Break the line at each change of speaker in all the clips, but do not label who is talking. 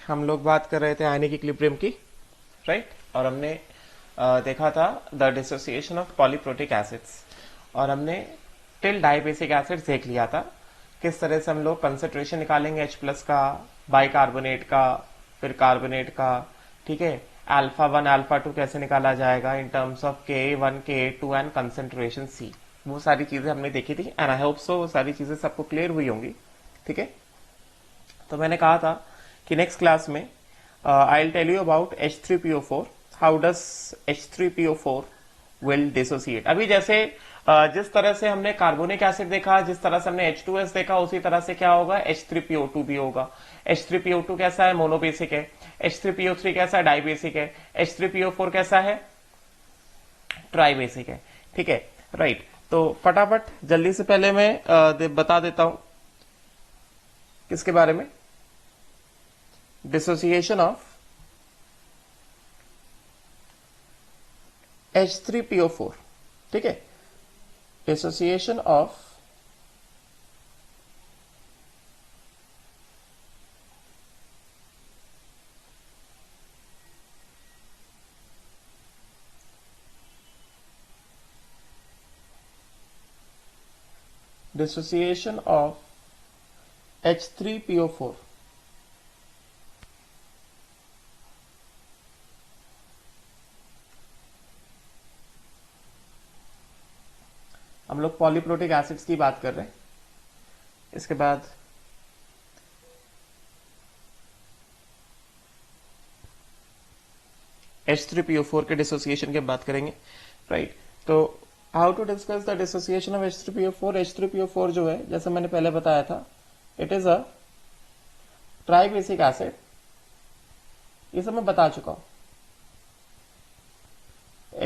हम लोग बात कर रहे थे आयनिक इक्विलिब्रियम की, राइट। और हमने देखा था the dissociation of polyprotic acids, और हमने टिल डाइबेसिक एसिड्स देख लिया था किस तरह से हम लोग कंसेंट्रेशन निकालेंगे H प्लस का, बाइकार्बोनेट का, फिर कार्बोनेट का, ठीक है। अल्फा वन अल्फा टू कैसे निकाला जाएगा in terms of Ka1 Ka2 and concentration C, वो सारी चीजें हमने देखी थी। एंड आई होप सो वो सारी चीजें सबको क्लियर हुई होंगी, ठीक है। तो मैंने कहा था कि नेक्स्ट क्लास में I will tell you about H3PO4, how does H3PO4 will dissociate. अभी जैसे जिस तरह से हमने कार्बोनिक एसिड देखा, जिस तरह से हमने H2S देखा, उसी तरह से क्या होगा, H3PO2 भी होगा। H3PO2 कैसा है, मोनोबेसिक है। H3PO3 कैसा है, डाइबेसिक है। H3PO4 कैसा है, ट्राइबेसिक है, ठीक है, राइट। तो फटाफट जल्दी से पहले मैं बता देता हूं किसके बारे में, डिसोसिएशन ऑफ H3PO4, ठीक है। Dissociation of dissociation of H3PO4। हम लोग पॉलीप्रोटिक एसिड्स की बात कर रहे हैं। इसके बाद H3PO4 के डिसोसिएशन की बात करेंगे, राइट। तो how to discuss the dissociation of H3PO4। H3PO4 जो है, जैसे मैंने पहले बताया था, it is a tribasic acid, ये सब मैं बता चुका हूं।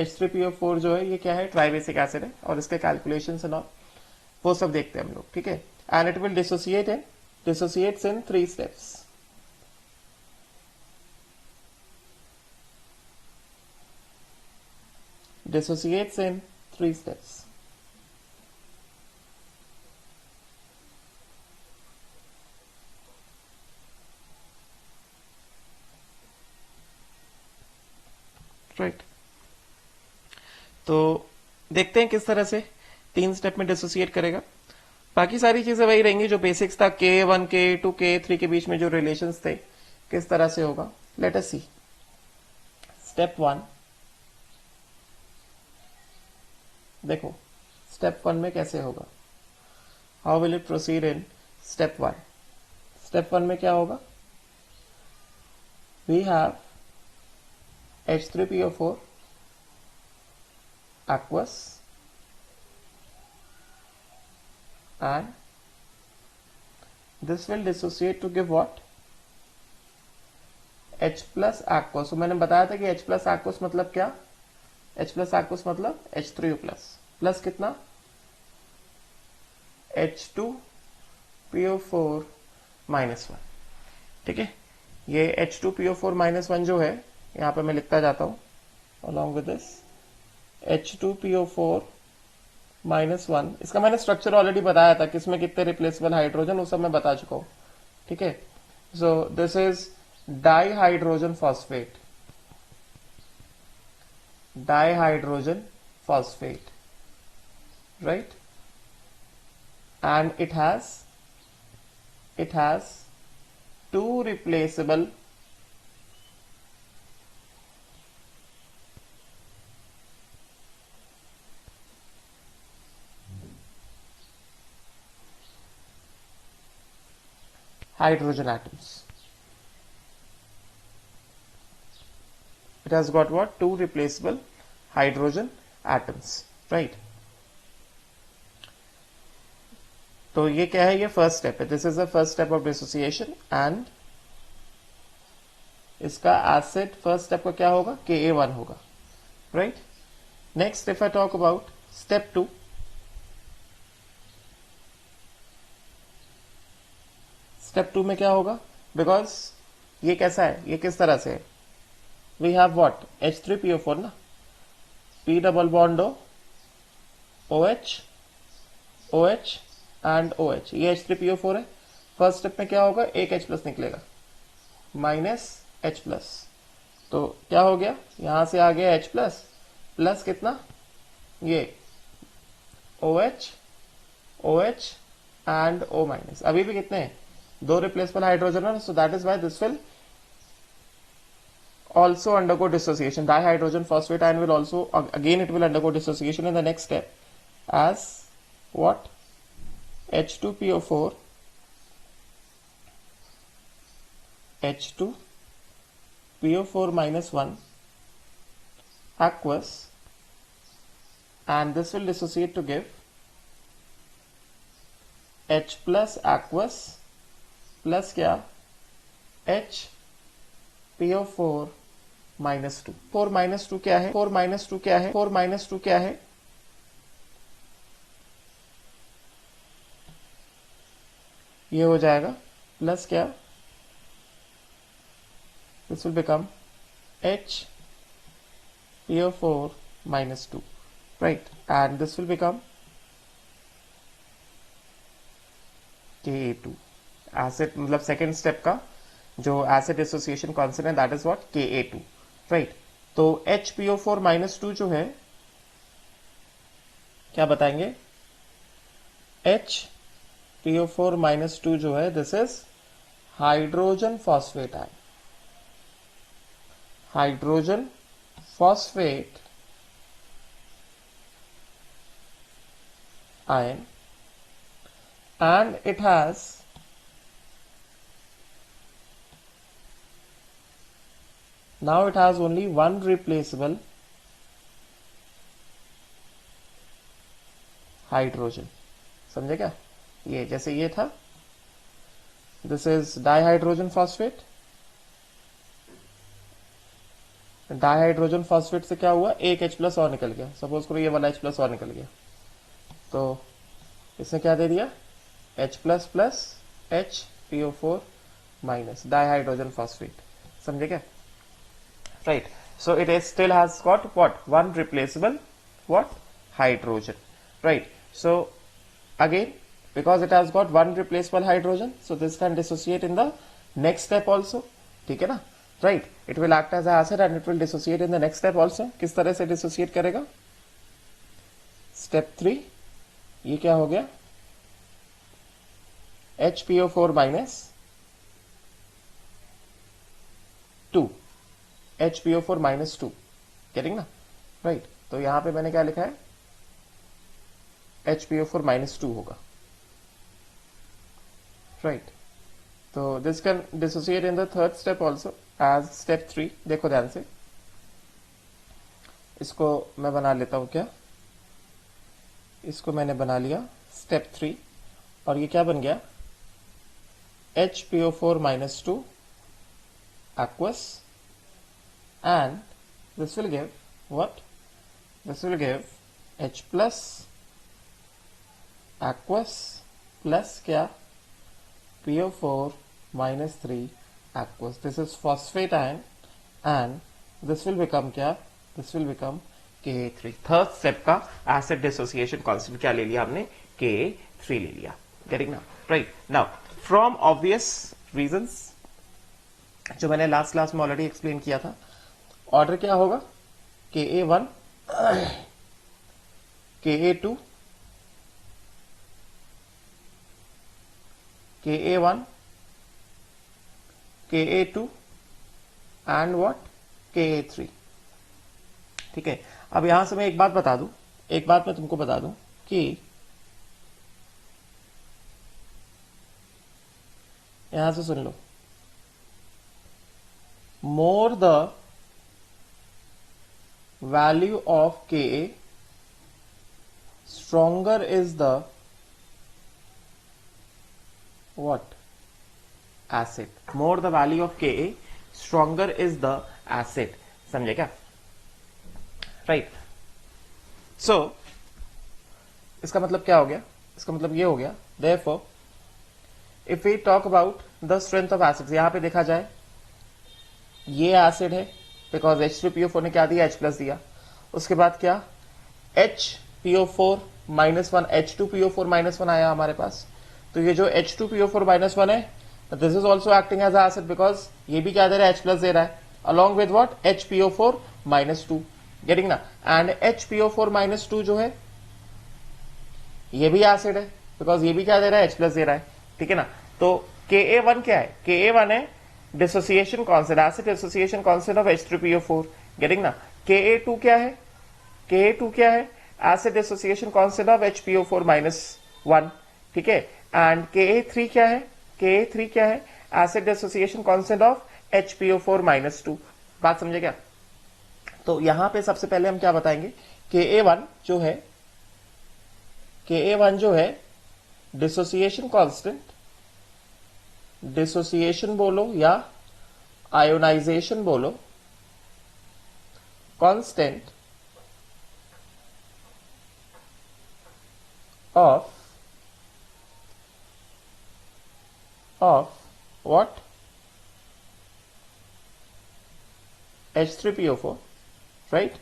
H3PO4 जो है ये क्या है, ट्राइबेसिक एसिड है, और इसके कैलकुलेशन से ना वो सब देखते हैं हम लोग, ठीक है। And it will dissociates in 3 steps. Dissociates in 3 steps. Right. तो देखते हैं किस तरह से 3 स्टेप में डिसोसिएट करेगा। बाकी सारी चीजें वही रहेंगी जो बेसिक्स था, K1 K2 K3 के बीच में जो रिलेशंस थे, किस तरह से होगा। लेट अस सी। स्टेप 1, देखो स्टेप 1 में कैसे होगा, how will it proceed in step 1। Step 1 में क्या होगा, we have H3PO4 aqueous and this will dissociate to give what, H plus aqueous। तो मैंने बताया था कि H plus aqueous मतलब क्या, H plus aqueous मतलब H3O plus, प्लस कितना, H2PO4 -1, ठीक है। ये H2PO4 -1 जो है, यहां पे मैं लिखता जाता हूं along with this H2PO4 -1। इसका मैंने स्ट्रक्चर ऑलरेडी बताया था, किसमें कितने रिप्लेसेबल हाइड्रोजन, वो सब मैं बता चुका हूं, ठीक है। So this is dihydrogen phosphate, dihydrogen phosphate, right, and it has 2 replaceable hydrogen atoms. It has got what, 2 replaceable hydrogen atoms, right। तो ये क्या है, ये फर्स्ट स्टेप है, this is the first step of dissociation. And इसका acid first step का क्या होगा, Ka1 होगा, right. Next if I talk about step 2, step 2 में क्या होगा, बिकॉज ये कैसा है, ये किस तरह से है, वी हैव व्हाट, H3PO4 ना, P double bond OH OH and OH, ये H3PO4 है। फर्स्ट स्टेप में क्या होगा, एक H प्लस निकलेगा, माइनस H प्लस, तो क्या हो गया, यहां से आ गया H प्लस प्लस कितना, ये OH OH and O minus, अभी भी कितने हैं, 2 रिप्लेसेबल हाइड्रोजन है, so that is why this will also undergo dissociation. Dihydrogen phosphate ion will also, again it will undergo dissociation in the next step as what, H2PO4 H2PO4 minus 1 aqueous, and this will dissociate to give H plus aqueous plus क्या, HPO4 minus 2. 4 minus 2 क्या है, 4 minus 2 क्या है, 4 minus 2 क्या है, ये हो जाएगा प्लस क्या, this will become HPO4 minus 2, right, and this will become Ka2. Acid मतलब सेकेंड स्टेप का जो एसिड एसोसिएशन कॉन्सेप्ट है that is what, Ka2, right. तो HPO4 माइनस 2 जो है, क्या बताएंगे, HPO4 माइनस 2 जो है this is hydrogen phosphate ion, hydrogen phosphate ion, and it has only one replaceable hydrogen. समझे क्या, ये जैसे ये था, this is dihydrogen phosphate, dihydrogen phosphate से क्या हुआ, एक H प्लस और निकल गया, सपोज करो ये वाला H प्लस और निकल गया, तो इसने क्या दे दिया, H plus plus HPO4 minus dihydrogen phosphate. समझे क्या, right. So it is still has got what, one replaceable what, hydrogen, right. So again because it has got one replaceable hydrogen, so this can dissociate in the next step also. ठीक है ना, right. It will act as acid and it will dissociate in the next step also. किस तरह से dissociate करेगा, step 3, ये क्या हो गया, HPO4 minus 2, HPO4 minus 2, getting ना, राइट. तो यहां पे मैंने क्या लिखा है, HPO4 माइनस 2 होगा, राइट. तो this can dissociate in the third step also as step 3. देखो ध्यान से, इसको मैं बना लेता हूं, क्या, इसको मैंने बना लिया स्टेप 3, और ये क्या बन गया, HPO4 minus 2 aqueous, and this will give what, this will give H plus aqueous plus क्या, PO4 minus 3 aqueous. This is phosphate ion, and this will become क्या, this will become Ka3. Third step का acid dissociation constant क्या ले लिया हमने, Ka3 ले लिया. Getting now, right. Now from obvious reasons जो मैंने लास्ट क्लास में ऑलरेडी एक्सप्लेन किया था, ऑर्डर क्या होगा, Ka1 Ka2 Ka1 Ka2 and what, Ka3. ठीक है. अब यहां से मैं एक बात बता दूं, एक बात मैं तुमको बता दूं कि यहां से सुन लो, more the value of Ka, stronger is the what, acid. More the value of Ka, stronger is the acid. समझे क्या, राइट. सो इसका मतलब क्या हो गया, इसका मतलब ये हो गया, therefore if we talk about the strength of acids, यहां पे देखा जाए ये एसिड है बिकॉज H3PO4 ने क्या दिया, H प्लस दिया. उसके बाद क्या, HPO4 माइनस 1 H2PO4 माइनस 1 आया हमारे पास. तो ये जो H2PO4 माइनस 1 है this is also acting as acid because ये भी क्या दे रहा है, H प्लस दे रहा है, along with what, HPO4 -2, getting ना। एंड HPO4 -2 जो है ये भी एसिड है बिकॉज ये भी क्या दे रहा है, H प्लस दे रहा है, ठीक है ना। तो Ka1 क्या है, Ka1 है dissociation constant, acid dissociation constant of H3PO4, getting ना। Ka2 क्या है, Ka2 क्या है, acid dissociation constant of HPO4 -1, ठीक है। एंड Ka3 क्या है, Ka3 क्या है, acid dissociation constant of HPO4 -2। बात समझे क्या। तो यहां पे सबसे पहले हम क्या बताएंगे, Ka1 जो है डिसोसिएशन कांस्टेंट, डिसोसिएशन बोलो या आयोनाइजेशन बोलो, constant of what, H3PO4, right.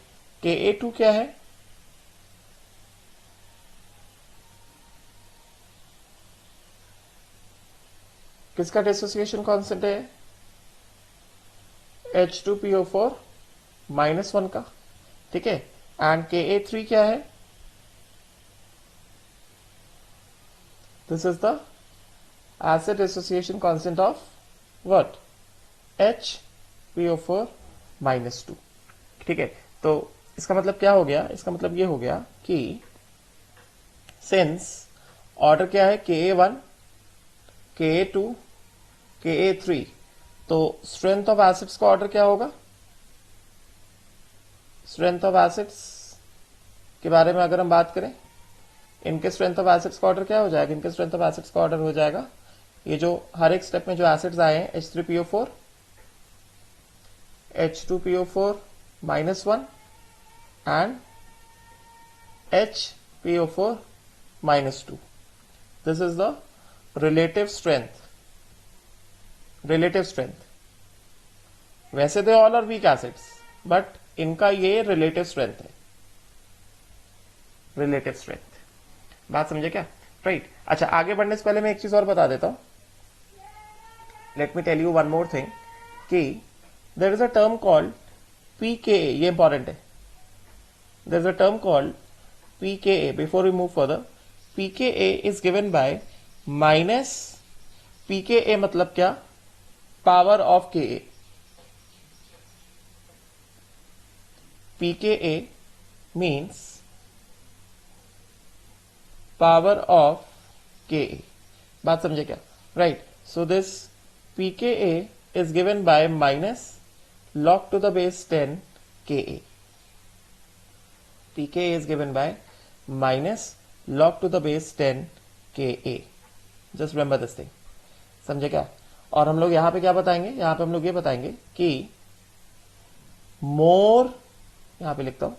Ka2 क्या है, किसका डिसोसिएशन कांस्टेंट है, H2PO4 -1 का, ठीक है। एंड Ka3 क्या है, this is the acid dissociation constant of what, HPO4 -2, ठीक है। तो इसका मतलब क्या हो गया, इसका मतलब ये हो गया कि सिंस ऑर्डर क्या है, Ka1, Ka2, Ka3, तो स्ट्रेंथ ऑफ एसिड्स का ऑर्डर क्या होगा, स्ट्रेंथ ऑफ एसिड्स के बारे में अगर हम बात करें, इनके स्ट्रेंथ ऑफ एसिड्स का ऑर्डर क्या हो जाएगा, इनके स्ट्रेंथ ऑफ एसिड्स का ऑर्डर हो जाएगा, ये जो हर एक स्टेप में जो एसिड्स आए हैं, H3PO4, H2PO4 -1 and HPO4 -2, this is the relative strength, relative strength. वैसे तो all are weak acids, but इनका ये रिलेटिव स्ट्रेंथ है, रिलेटिव स्ट्रेंथ। बात समझे क्या, राइट। अच्छा, आगे बढ़ने से पहले मैं एक चीज और बता देता हूं, let me tell you one more thing कि there is a term called pKa, ये इंपॉर्टेंट है, there is a term called pKa। Before we move further, pKa is given by minus, pKa मतलब क्या, power of Ka, pKa means power of Ka। बात समझे क्या, right. So this pKa is given by minus log to the base 10 Ka, pKa is given by minus log to the base 10 Ka, just remember this thing, समझे क्या। और हम लोग यहां पे क्या बताएंगे, यहां पे हम लोग ये बताएंगे कि मोर, यहां पे लिखता हूं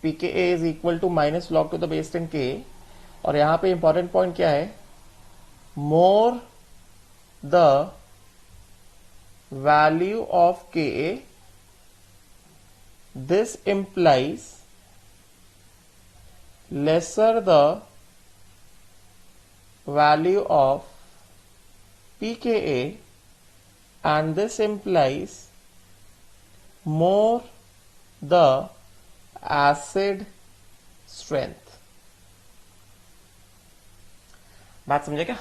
pKa is equal to minus log to the base 10 Ka, और यहां पे इंपॉर्टेंट पॉइंट क्या है, मोर the value of Ka, this implies lesser the value of pKa, and this implies more the acid strength। बात समझे क्या,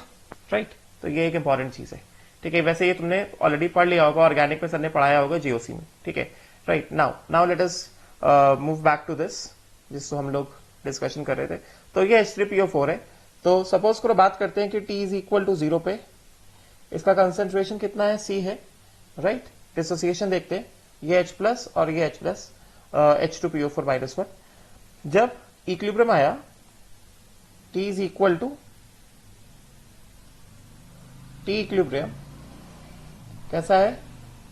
राइट। तो ये एक इंपॉर्टेंट चीज है, ठीक है। वैसे ये तुमने ऑलरेडी पढ़ लिया होगा, ऑर्गेनिक में सर ने पढ़ाया होगा जीओसी में, ठीक है, right. Now let us move back to this, जिसको हम लोग डिस्कशन कर रहे थे। तो ये H3PO4 है। तो सपोज करो बात करते हैं कि T इज इक्वल टू 0 पे इसका कंसेंट्रेशन कितना है, C है, राइट। डिसोसिएशन देखते हैं, ये H प्लस और ये H प्लस, H2PO4 -1। जब इक्विलिब्रियम आया, T is equal to, T equilibrium कैसा है,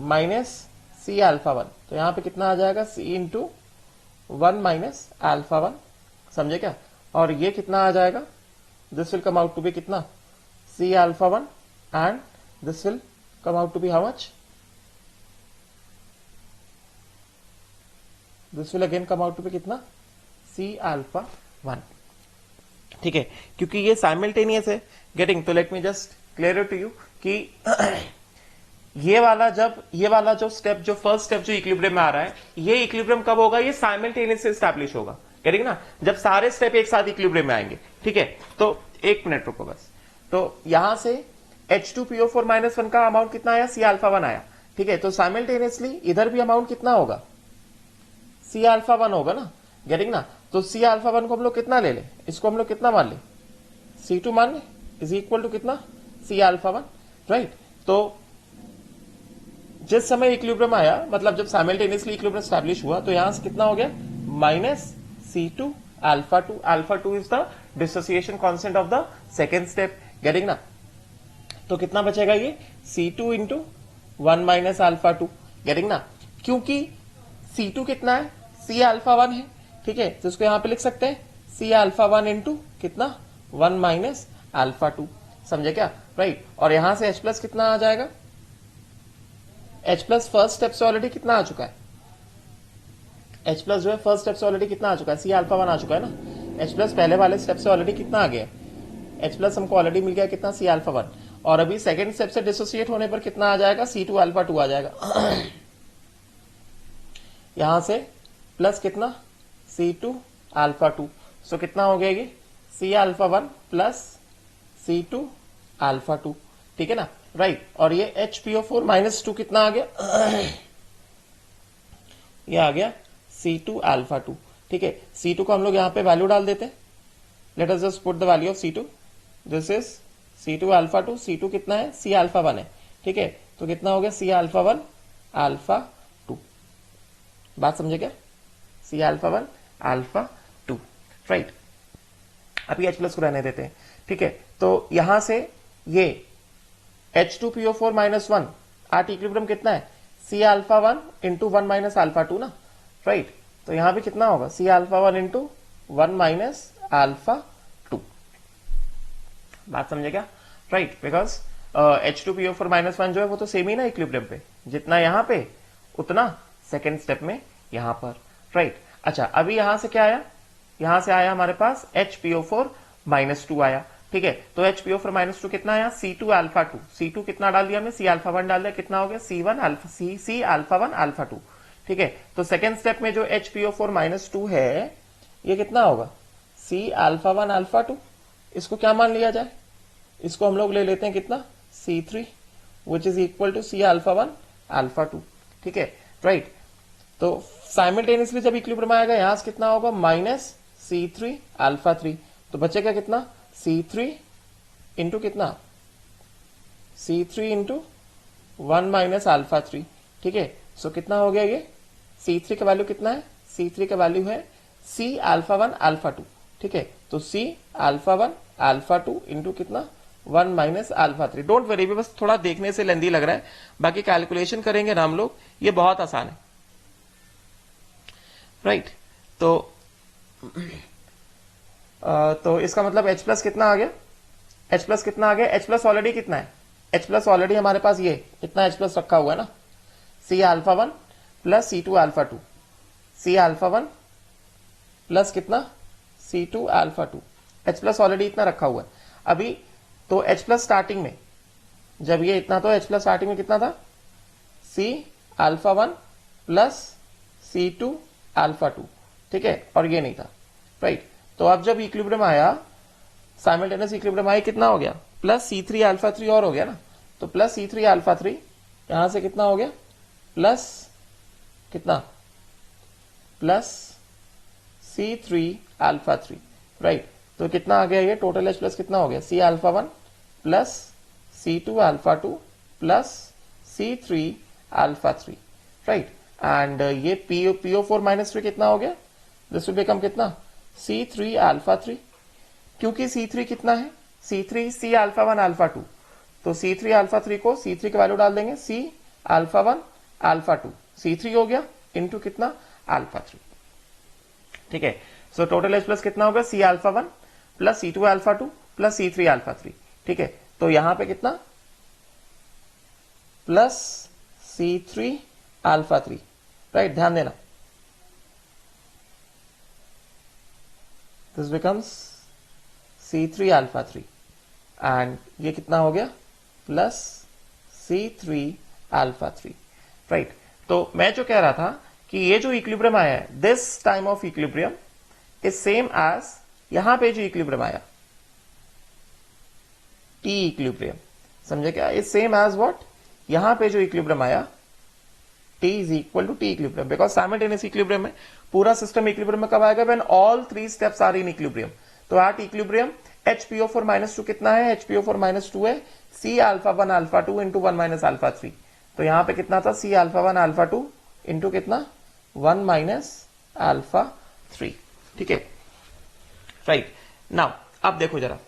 माइनस C α1, तो यहां पे कितना आ जाएगा, C इंटू 1 माइनस α1, समझे क्या। और ये कितना आ जाएगा, this will come out to be कितना, C α1, and this will come out to be how much, this will again come out to be कितना, C α1, ठीक है। क्योंकि ये साइमल्टेनियस है, गेटिंग, तो let me just clear to you कि ये वाला जो स्टेप, जो फर्स्ट स्टेप जो इक्विलिब्रियम में आ रहा है, ये इक्विलिब्रियम कब होगा? ये साइमल्टेनियसली एस्टैब्लिश होगा, करेंगे ना, जब सारे स्टेप एक साथ इक्विलिब्रियम में आएंगे। ठीक है, तो एक मिनट रुको बस। तो यहां से H2PO4 -1 का अमाउंट कितना आया? C-α1 आया। ठीक है, तो साइमल्टेनियसली इधर भी अमाउंट कितना होगा? C-α1 होगा ना, गेटिंग ना। तो C-α1 को हम लोग कितना ले ले? इसको हम लोग कितना मान ले? C2 मान ले, इज इक्वल टू कितना? C-α1, right. तो जिस समय इक्विलिब्रियम आया, मतलब जब साइमल्टेनियसली इक्विलिब्रियम एस्टैब्लिश हुआ, तो यहां से कितना हो गया? -C2-α2। α2 is the dissociation constant of the second step, getting ना। तो कितना बचेगा? ये C2 इंटू 1 माइनस α2, गेटिंग ना। क्योंकि C2 कितना है? C-α1 है। ठीक है, तो इसको यहां पे लिख सकते हैं C-α1 इंटू कितना? 1 माइनस α2, समझे क्या? राइट। और यहां से H प्लस कितना आ जाएगा? H प्लस फर्स्ट स्टेप से ऑलरेडी कितना आ चुका है? H प्लस जो है फर्स्ट स्टेप से ऑलरेडी कितना आ चुका है? C-α1 आ चुका है ना। H प्लस पहले वाले स्टेप से ऑलरेडी कितना आ गया? H प्लस हमको ऑलरेडी मिल गया कितना? C-α1। और अभी सेकेंड स्टेप से डिसोसिएट होने पर कितना आ जाएगा? C2-α2 आ जाएगा। यहां से प्लस कितना? C2-α2। सो कितना हो गया ये? C-α1 प्लस C2-α2, ठीक है ना, राइट। और ये HPO4 -2 कितना आ गया? ये आ गया C2-α2, ठीक है। C2 को हम लोग यहां पे वैल्यू डाल देते हैं। Let us just put the value of C2। This is C2-α2। C2 कितना है? C-α1 है, ठीक है। तो कितना हो गया? C-α1 α2। बात समझे क्या? C-α1 α2, right. अभी H प्लस को रहने देते हैं, ठीक है। तो यहां से ये H2PO4 -1 आर्ट इक्विलिब्रियम कितना है? C-α1 इंटू 1 माइनस α2 ना, राइट। तो यहां भी कितना होगा? C-α1 into 1 minus α2। बात समझे क्या? राइट, बिकॉज H2PO4 -1 जो है वो तो सेम ही ना इक्विलिब्रियम पे, जितना यहां पे उतना सेकेंड स्टेप में यहां पर, राइट। अच्छा, अभी यहां से क्या आया? यहां से आया हमारे पास HPO4 -2 आया, ठीक है। तो HPO4 -2 कितना आया? C2-α2। C2 कितना डाल दिया हमने? C-α1 डाल दिया, कितना हो गया? C-α1 α2, ठीक है। तो सेकेंड स्टेप में जो HPO4 -2 है, ये कितना होगा? C-α1 α2। इसको क्या मान लिया जाए? इसको हम लोग ले लेते हैं कितना? C3, which is equal to C-α1 α2, ठीक है, राइट। तो साइमल्टेनियसली जब इक्विलिब्रियम आएगा, यहां से कितना होगा? -C3-α3। तो बचेगा कितना? C3 इंटू कितना? C3 इंटू 1 माइनस α3, ठीक है। सो कितना हो गया ये? C3 का वैल्यू कितना है? C3 का वैल्यू है C-α1 α2, ठीक है। तो C-α1 α2 इंटू कितना? 1 माइनस α3। डोंट वरी, बस थोड़ा देखने से लेंदी लग रहा है, बाकी कैलकुलेशन करेंगे ना हम लोग, ये बहुत आसान है, राइट। तो इसका मतलब H प्लस कितना आ गया? H प्लस कितना आ गया? H प्लस ऑलरेडी कितना है? H प्लस ऑलरेडी हमारे पास ये इतना H प्लस रखा हुआ है ना, C-α1 plus C2-α2। C-α1 plus कितना? C2-α2। H प्लस ऑलरेडी इतना रखा हुआ है अभी। तो H प्लस स्टार्टिंग में जब ये इतना, तो H प्लस स्टार्टिंग में कितना था? C-α1 प्लस C2-α2, ठीक है, और ये नहीं था, राइट। तो अब जब इक्विलिब्रियम आया, साइमल्टेनियस इक्विलिब्रियम आया, कितना हो गया? प्लस C3-α3 और हो गया ना। तो प्लस C3-α3 यहां से कितना हो गया? प्लस कितना? Plus C3-α3, right. तो कितना आ गया? ये टोटल H प्लस कितना हो गया? C-α1 plus C2-α2 plus C3-α3, right. And ये PO4 -3 कितना हो गया? दिस विल बिकम कितना? C3-α3। क्योंकि C3 कितना है? C3 C-α1 α2। तो C3-α3 को C3 का वैल्यू डाल देंगे, C-α1 α2। C3 हो गया इंटू कितना? α3, ठीक है। सो टोटल H प्लस कितना होगा? C-α1 plus C2-α2 plus C3-α3, ठीक है। तो यहां पे कितना? Plus C3-α3, right. ध्यान देना, दिस बिकम्स C3-α3 एंड ये कितना हो गया? Plus C3 alpha 3, right. तो मैं जो कह रहा था कि ये जो इक्विलिब्रियम आया है, this time of equilibrium is same as यहां पे जो इक्विलिब्रियम आया टी इक्विलिब्रियम, समझे क्या? इज सेम एज व्हाट, यहां पे जो इक्विलिब्रियम आया T is equal to T equilibrium, because simultaneous equilibrium में पूरा सिस्टम इक्विलिब्रियम में कब आएगा? When all three steps are in equilibrium. तो एट इक्विलिब्रियम HPO4 -2 कितना है? HPO4 -2 है C alpha 1 alpha 2 into 1 minus alpha 3। तो यहां पे कितना था? C अल्फा 1 अल्फा 2 इंटू कितना? 1 माइनस अल्फा 3, ठीक है, राइट। नाउ अब देखो जरा,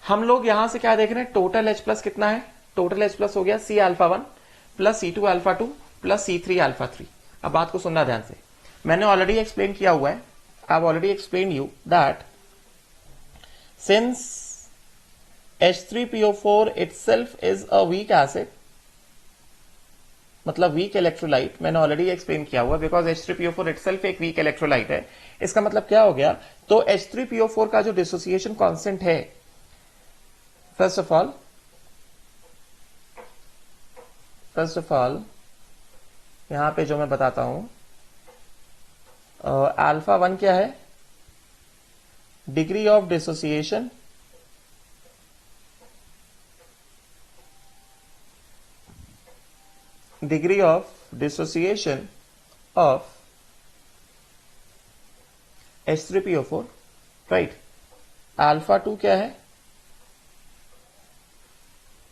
हम लोग यहां से क्या देख रहे हैं? टोटल H प्लस कितना है? टोटल H प्लस हो गया C alpha 1 plus C2 alpha 2 plus C3 alpha 3। अब बात को सुनना ध्यान से, मैंने ऑलरेडी एक्सप्लेन किया हुआ है, I have already explain you that since H3PO4 itself is a weak acid, मतलब वीक इलेक्ट्रोलाइट, मैंने ऑलरेडी एक्सप्लेन किया हुआ, बिकॉज H3PO4 itself एक वीक इलेक्ट्रोलाइट है। इसका मतलब क्या हो गया? तो H3PO4 का जो डिसोसिएशन कांस्टेंट है, फर्स्ट ऑफ ऑल यहां पे जो मैं बताता हूं, अल्फा 1 क्या है? Degree of dissociation of H3PO4, right. Alpha 2 क्या है?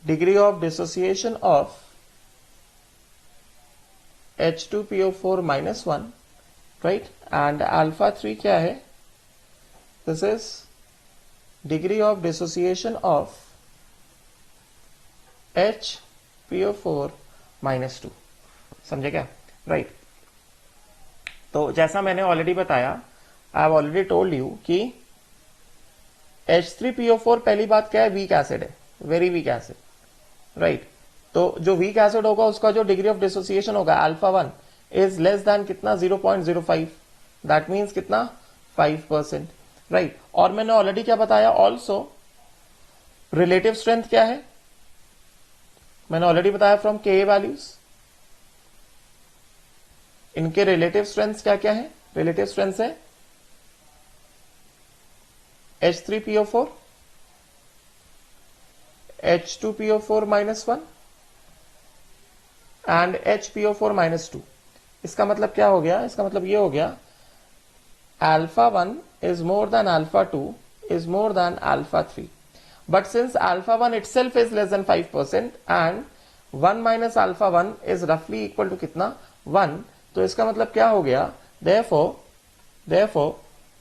Degree of dissociation of H2PO4 -1, right. And alpha 3 क्या है? This is degree of dissociation of HPO4 -2, समझे क्या? राइट। तो जैसा मैंने ऑलरेडी बताया, I have already told you कि H3PO4 पहली बात क्या है? वीक एसिड है, वेरी वीक एसिड, राइट। तो जो वीक एसिड होगा उसका जो डिग्री ऑफ डिसोसिएशन होगा अल्फा 1 इज लेस देन कितना? 0.05, दैट मीन्स कितना? 5%, राइट। और मैंने ऑलरेडी क्या बताया? ऑल्सो रिलेटिव स्ट्रेंथ क्या है? मैंने ऑलरेडी बताया फ्रॉम Ka वैल्यूज, इनके रिलेटिव स्ट्रेंथ क्या क्या है? रिलेटिव स्ट्रेंथ है H3PO4, H2PO4 -1 एंड HPO4 -2। इसका मतलब क्या हो गया? इसका मतलब ये हो गया alpha 1 is more than alpha 2 is more than alpha 3, but since alpha 1 itself is less than 5% and 1 minus alpha 1 is roughly equal to कितना? 1, तो इसका मतलब क्या हो गया? therefore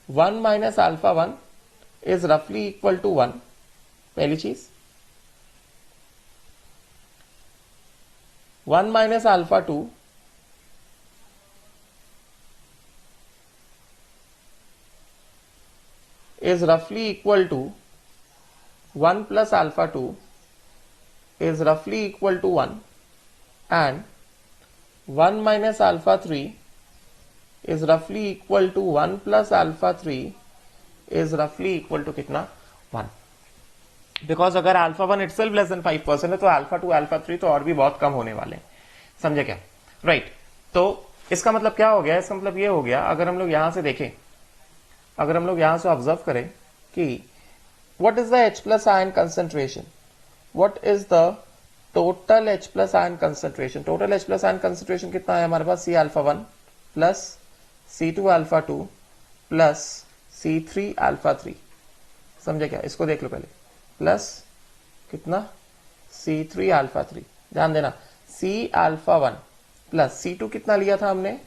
1 minus alpha 1 is roughly equal to 1, पहली चीज। 1 minus alpha 2 is roughly equal to 1 plus alpha 2 is roughly equal to 1 and 1 minus alpha 3 is roughly equal to 1 plus alpha 3 is roughly equal to कितना? 1, because अगर alpha 1 itself less than 5% है तो alpha 2 alpha 3 तो और भी बहुत कम होने वाले हैं, समझे क्या? राइट। तो इसका मतलब क्या हो गया? इसका मतलब ये हो गया, अगर हम लोग यहां से देखें, अगर हम लोग यहां से ऑब्जर्व करें कि what is the H plus ion concentration? What is the total H plus ion concentration? Total H plus ion concentration कितना है हमारे पास? C alpha 1 plus C2 alpha 2 plus C3 alpha 3, समझे क्या? इसको देख लो पहले, प्लस कितना? C3 alpha 3, ध्यान देना, C alpha 1 प्लस C2 कितना लिया था हमने?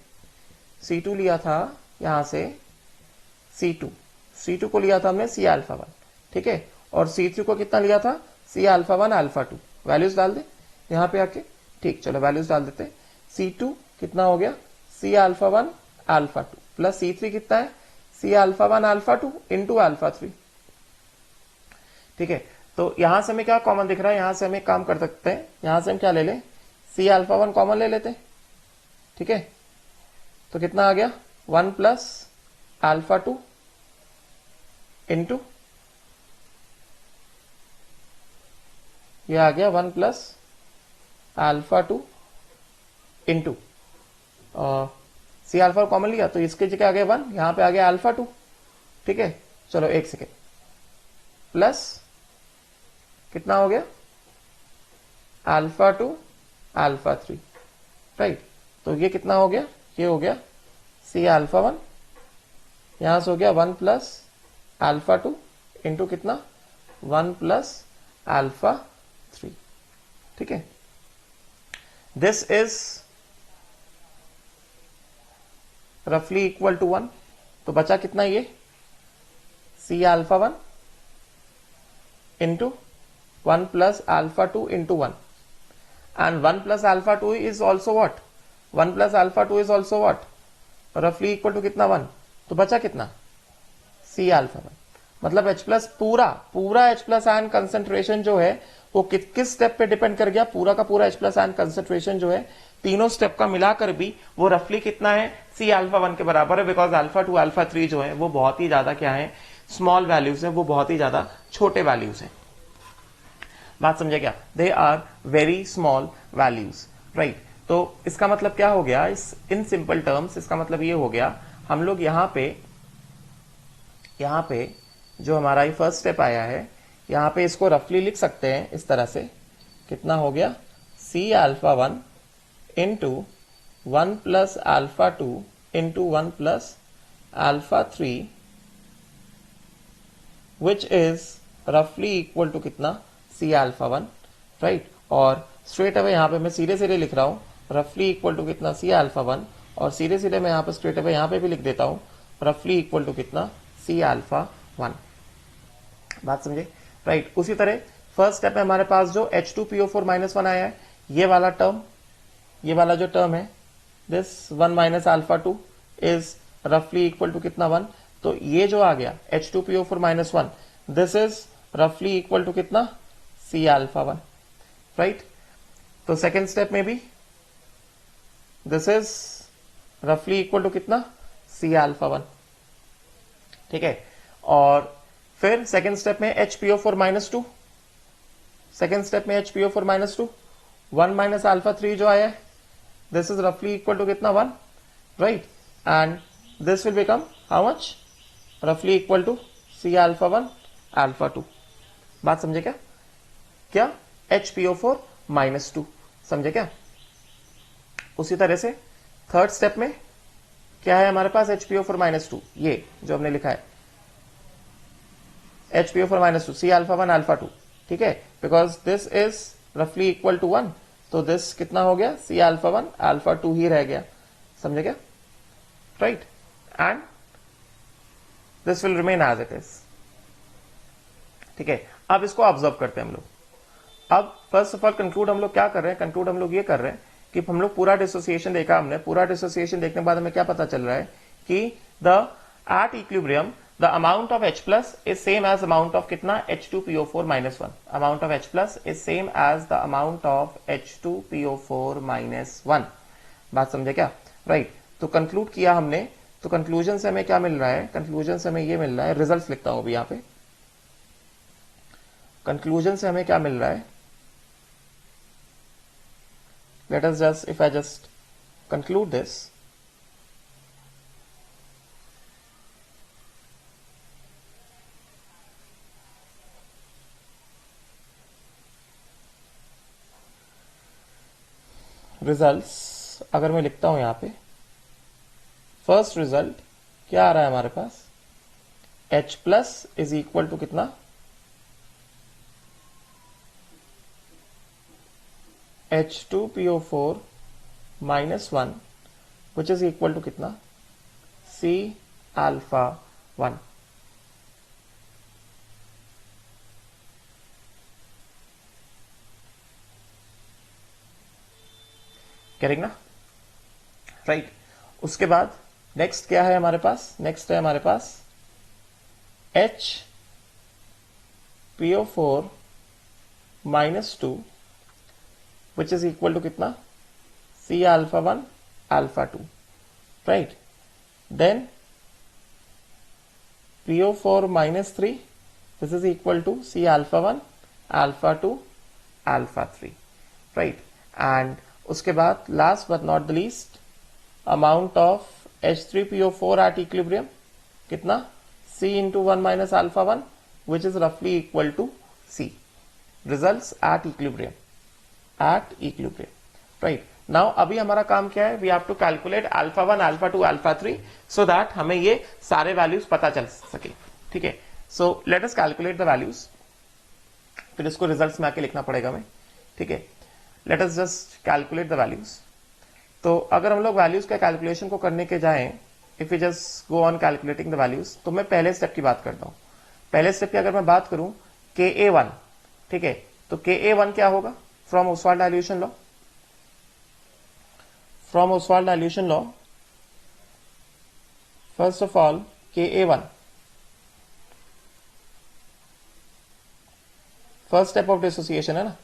C2 लिया था यहां से C2 को लिया था हमने C alpha 1, ठीक है, और C3 को कितना लिया था? C alpha 1 alpha 2। वैल्यूज डाल दे यहां पे आके, ठीक, चलो वैल्यूज डाल देते हैं। C2 कितना हो गया? C alpha 1 alpha 2 plus C3 कितना है? C alpha 1 alpha 2 into alpha 3, ठीक है। तो यहां से हमें क्या कॉमन दिख रहा है? यहां से हमें काम कर सकते हैं, यहां से हम क्या ले लें? C alpha 1 कॉमन ले लेते हैं, ठीक है। तो कितना आ गया? 1 प्लस alpha 2 इंटू ये आ गया 1 plus alpha 2 into C alpha common लिया तो इसके जगह आ गया 1, यहां पे आ गया अल्फा 2। ठीक है, चलो एक सेकेंड, प्लस कितना हो गया अल्फा 2 अल्फा 3, राइट। तो ये कितना हो गया, ये हो गया सी अल्फा 1, यहां से हो गया 1 प्लस अल्फा 2 इंटू कितना 1 प्लस अल्फा 3। ठीक है, दिस इज रफली इक्वल टू 1। तो बचा कितना, ये C alpha 1 into 1 plus alpha 2 into 1, and 1 plus alpha 2 is also what, 1 plus alpha 2 is also what, roughly equal to कितना 1। तो बचा कितना C alpha 1। मतलब H प्लस पूरा H प्लस आयन कंसेंट्रेशन जो है वो किस स्टेप पे डिपेंड कर गया, पूरा का पूरा H प्लस आयन कंसेंट्रेशन जो है तीनों स्टेप का मिलाकर भी वो रफली कितना है C अल्फा 1 के बराबर है, बिकॉज अल्फा 2 अल्फा 3 जो है वो बहुत ही ज्यादा क्या है, स्मॉल वैल्यूज है, वो बहुत ही ज्यादा छोटे वैल्यूज है। बात समझे क्या, they are very small values, right. तो इसका मतलब क्या हो गया, इस इन सिंपल टर्म्स इसका मतलब ये हो गया, हम लोग यहां पे जो हमारा ये फर्स्ट स्टेप आया है, यहां पे इसको रफली लिख सकते हैं इस तरह से, कितना हो गया C alpha 1 into 1 plus alpha 2 into 1 plus alpha 3 which is रफली इक्वल टू कितना सी अल्फा 1, राइट। और स्ट्रेट अवे यहां पे मैं सीधे सीधे लिख रहा हूं रफली इक्वल टू कितना सी अल्फा 1, और सीधे सीधे मैं यहां पे स्ट्रेट अवे यहां पे भी लिख देता हूं रफली इक्वल टू कितना सी अल्फा 1। बात समझे, राइट। उसी तरह फर्स्ट स्टेप में हमारे पास जो H2PO4 -1 आया है, ये वाला टर्म, ये वाला जो टर्म है दिस 1 माइनस अल्फा 2 इज रफली इक्वल टू कितना 1। तो ये जो आ गया H2PO4 -1 दिस इज रफली इक्वल टू कितना सी अल्फा 1, राइट। तो सेकेंड स्टेप में भी दिस इज रफली इक्वल टू कितना सी अल्फा 1, ठीक है। और फिर सेकेंड स्टेप में HPO4 -2, सेकेंड स्टेप में HPO4 -2 1 माइनस अल्फा 3 जो आया है दिस इज रफली इक्वल टू कितना 1, right. And this will become how much, रफली equal to C alpha 1 alpha 2। बात समझे क्या HPO4 -2, समझे क्या। उसी तरह से थर्ड स्टेप में क्या है हमारे पास HPO4 -2, ये जो हमने लिखा है HPO4 -2 सी अल्फा 1 अल्फा 2, ठीक है, बिकॉज दिस इज रफली इक्वल टू 1, तो दिस कितना हो गया सी अल्फा 1 अल्फा 2 ही रह गया, समझे क्या, right. And this will remain as it is, ठीक है। अब इसको ऑब्जर्व करते हैं हम लोग। अब फर्स्ट ऑफ ऑल कंक्लूड हम लोग क्या कर रहे हैं, कंक्लूड हम लोग ये कर रहे हैं कि हम लोग पूरा डिसोसिएशन देखा, हमने पूरा डिसोसिएशन देखने के बाद हमें क्या पता चल रहा है कि the at equilibrium the amount of H plus is same as amount of कितना H2PO4 -1, amount of H plus is same as the amount of H2PO4 -1। बात समझे क्या, राइट। तो कंक्लूड किया हमने, तो कंक्लूजन से हमें क्या मिल रहा है, कंक्लूजन से हमें ये मिल रहा है, रिजल्ट लिखता हूं अभी यहां पे। कंक्लूजन से हमें क्या मिल रहा है, let us just, if I just conclude this, results अगर मैं लिखता हूं यहां पे, फर्स्ट रिजल्ट क्या आ रहा है हमारे पास, H plus is equal to कितना H2PO4 -1 which is equal to कितना C अल्फा 1। करेक्ट ना, राइट। उसके बाद नेक्स्ट क्या है हमारे पास, नेक्स्ट है हमारे पास HPO4 -2 which is equal to कितना C alpha 1 alpha 2, right. Then PO4 -3 this is equal to C alpha 1 alpha 2 alpha 3, right. And उसके बाद last but not the least, amount of H3PO4 at equilibrium कितना, C into 1 minus alpha 1 which is roughly equal to C. Results at equilibrium. At equilibrium. Right. Now अभी हमारा काम क्या है, we have to calculate alpha 1, alpha 2, alpha 3 so that हमें ये सारे values पता चल सके, ठीक है। So let us calculate the values. फिर इसको results में आके लिखना पड़ेगा हमें, ठीक है। Let us just calculate the values. तो अगर हम लोग values का calculation को करने के जाएं, if you just go on calculating the values, तो मैं पहले स्टेप की बात करता हूं। पहले स्टेप की अगर मैं बात करूं Ka1, ठीक है, तो Ka1 क्या होगा, from Oswald dilution law, from Oswald dilution law, first of all Ka1, first step of dissociation है ना,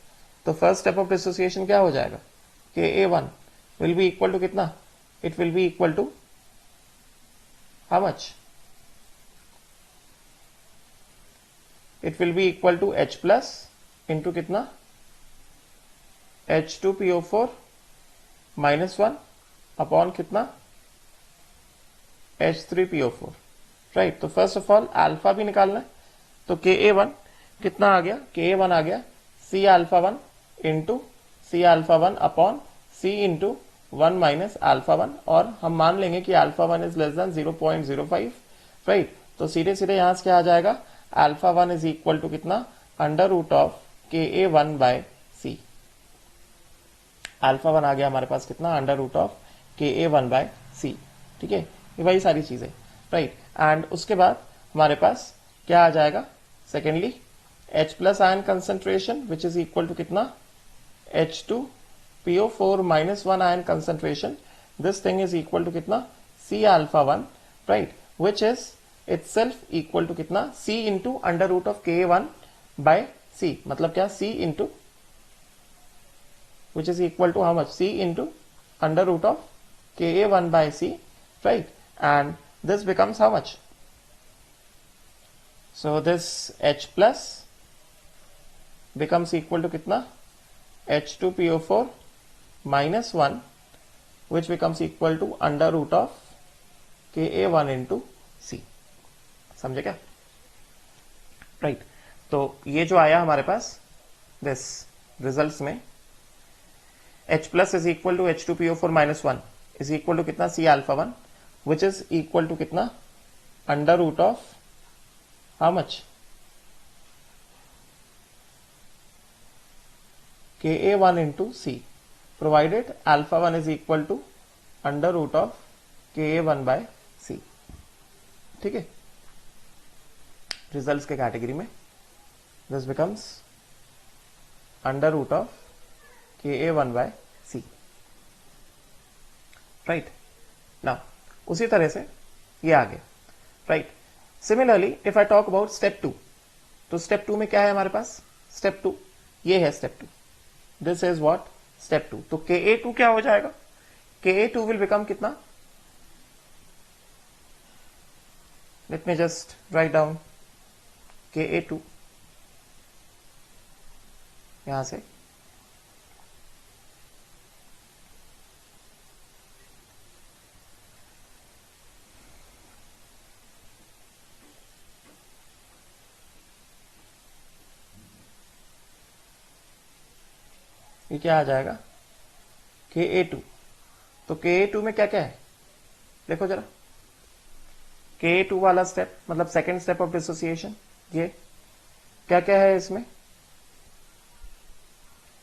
तो फर्स्ट स्टेप ऑफ डिसोसिएशन क्या हो जाएगा, Ka1 will be equal to कितना, it will be equal to how much, it will be equal to H plus into कितना, H2PO4 minus 1 upon कितना, H3PO4, right. तो फर्स्ट ऑफ ऑल अल्फा भी निकालना है, तो Ka1 कितना आ गया, Ka1 आ गया C alpha 1 into C alpha 1 upon C into 1 minus alpha 1, और हम मान लेंगे कि alpha 1 is less than 0.05, right. तो सीधे सीधे यहां से क्या आ जाएगा, अल्फा 1 इज इक्वल टू कितना, under root of Ka1 by C। Alpha 1 आ गया हमारे पास कितना, under root of Ka1 by C, ठीक है। ये वही सारी चीजें, राइट। एंड उसके बाद हमारे पास क्या आ जाएगा, secondly H plus ion concentration which is equal to कितना, H2PO4 minus 1 ion concentration, this thing is equal to कितना, C alpha 1, right, which is itself equal to कितना, C into under root of Ka1 by C, मतलब क्या, C into, which is equal to how much, C into under root of Ka1 by C, right, and this becomes how much, so this H plus becomes equal to कितना, H2PO4 minus 1 which becomes equal to under root of Ka1 into C, समझे क्या, right. तो ये जो आया हमारे पास this results में, H plus is equal to H2PO4 minus 1 is equal to कितना, C alpha 1 which is equal to कितना, under root of how much, Ka1 into C, provided alpha 1 is equal to under root of Ka1 by C, ठीक है। Results के category में this becomes under root of Ka1 by C, right. Now उसी तरह से ये आ गया, right. Similarly if I talk about step 2, तो स्टेप 2 में क्या है हमारे पास, स्टेप 2 ये है, step 2, this is what, step 2। तो Ka2 क्या हो जाएगा, Ka2 विल बिकम कितना, late me just write down Ka2 यहां से, ये क्या आ जाएगा, Ka2। तो Ka2 में क्या क्या है, देखो जरा, Ka2 वाला स्टेप मतलब सेकेंड स्टेप ऑफ डिसोसिएशन, ये क्या क्या है इसमें,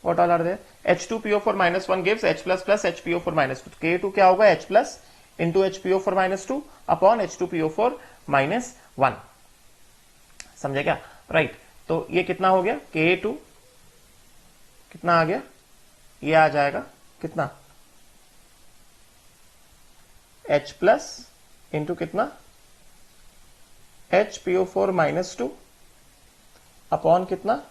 what all are there, H2PO4 minus 1 gives H plus plus HPO4 minus 2, Ka2 क्या होगा, H plus into HPO4 minus 2 upon H2PO4 minus 1, समझे क्या, राइट। तो ये कितना हो गया, Ka2 कितना आ गया, ये आ जाएगा कितना, H प्लस इंटू कितना, HPO4 माइनस 2 अपॉन कितना,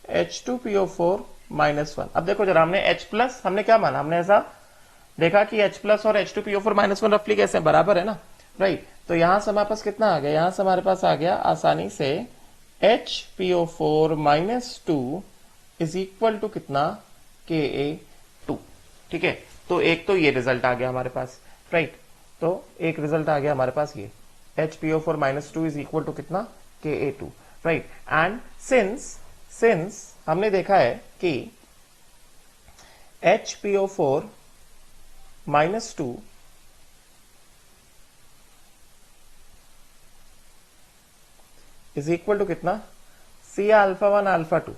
H2PO4 माइनस 1। अब देखो जरा, हमने H प्लस, हमने क्या माना, हमने ऐसा देखा कि H प्लस और H2PO4 माइनस 1 रफली कैसे बराबर है ना, राइट। तो यहां से हमारे पास कितना आ गया, यहां से हमारे पास आ गया आसानी से HPO4 minus 2 is equal to कितना, Ka2। ठीक है, तो एक तो ये रिजल्ट आ गया हमारे पास, राइट। तो एक रिजल्ट आ गया हमारे पास ये HPO4 minus 2 is equal to कितना, Ka2, राइट। एंड सिंस हमने देखा है कि HPO4 minus 2 is equal to कितना, C अल्फा 1 अल्फा 2,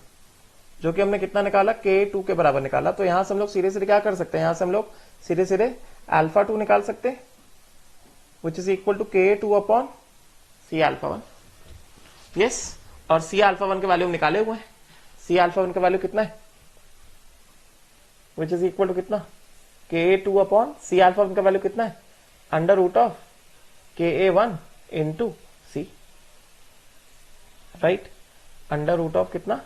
जो कि हमने कितना निकाला, K2 के बराबर निकाला। तो यहां से हम लोग सीधे सीधे क्या कर सकते हैं, यहां से हम लोग सीधे सीधे अल्फा 2 निकाल सकते हैं, which is equal to K2 upon C alpha 1। Yes, और C अल्फा 1 के वैल्यू हम निकाले हुए हैं। C अल्फा 1 का वैल्यू कितना है, विच इज इक्वल टू कितना, K2 अपॉन C अल्फा 1 का वैल्यू कितना है, under root of Ka1 into C, right. Under root of कितना,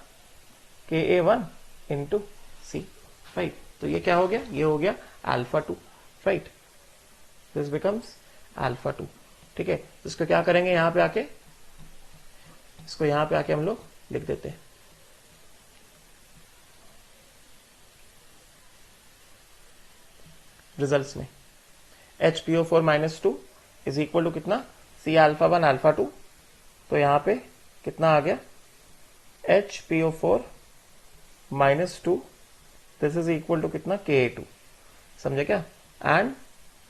Ka1 इंटू C, राइट। तो ये क्या हो गया, ये हो गया alpha 2, right. This becomes alpha 2। ठीक है, इसको क्या करेंगे, यहां पे आके इसको यहां पे आके हम लोग लिख देते हैं। रिजल्ट्स में HPO4 minus 2 is equal to कितना, C अल्फा 1 अल्फा 2। तो यहां पे कितना आ गया, HPO4 minus 2, this is equal to कितना, Ka2। समझे क्या। एंड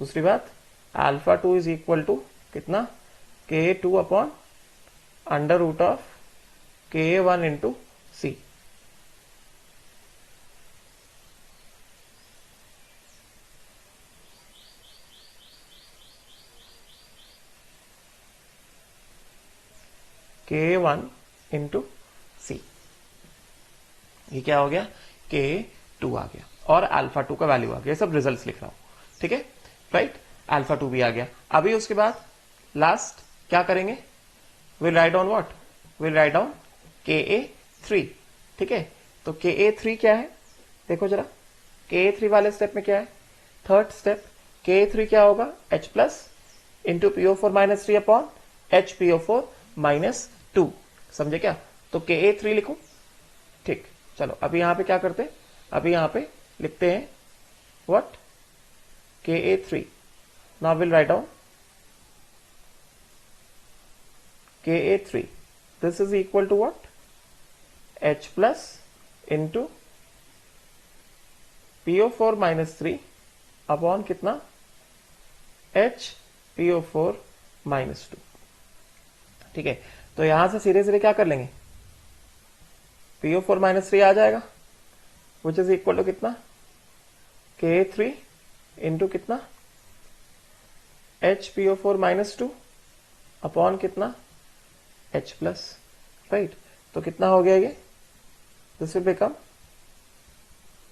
दूसरी बात, अल्फा 2 इज इक्वल टू कितना, Ka2 upon under root of Ka1 into C। Ka1 into C, ये क्या हो गया, K2 आ गया, और अल्फा 2 का वैल्यू आ गया। सब रिजल्ट्स लिख रहा हूं, ठीक है, राइट। अल्फा 2 भी आ गया। अभी उसके बाद लास्ट क्या करेंगे, will write down what, will write down Ka3। ठीक है, तो Ka3 क्या है, देखो जरा, Ka3 वाले स्टेप में क्या है, थर्ड स्टेप, Ka3 क्या होगा, H plus into PO4 minus 3 upon HPO4 minus 2। समझे क्या, तो Ka3 लिखो। ठीक, चलो अभी यहां पे क्या करते हैं, अभी यहां पे लिखते हैं what, Ka3। Now will write down Ka3, this is equal to what, H plus into PO4 minus 3 upon कितना, HPO4 माइनस 2। ठीक है, तो यहां से सीधे सीधे क्या कर लेंगे, PO4 माइनस 3 आ जाएगा, विच इज इक्वल टू कितना, K3 इंटू कितना, HPO4 माइनस 2 अपॉन कितना, H प्लस, राइट। तो कितना हो गया ये, this will become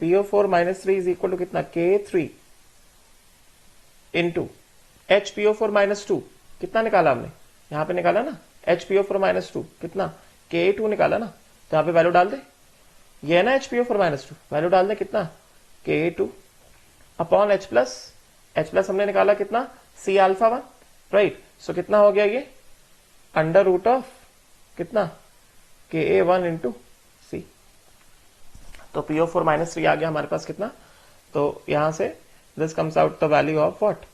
PO4 minus 3 is equal to कितना, K3 इंटू HPO4 माइनस 2, कितना निकाला हमने, यहां पे निकाला ना, HPO4 माइनस 2 कितना, Ka2 निकाला ना, तो यहां पे वैल्यू डाल दे, ये है ना HPO4 माइनस 2, वैल्यू डाल दे कितना, Ka2 अपॉन H प्लस हमने निकाला कितना, C अल्फा 1, राइट। सो कितना हो गया ये, अंडर रूट ऑफ कितना, Ka1 इंटू C। तो PO4 माइनस 3 आ गया हमारे पास कितना, तो यहां से this comes out the value of what,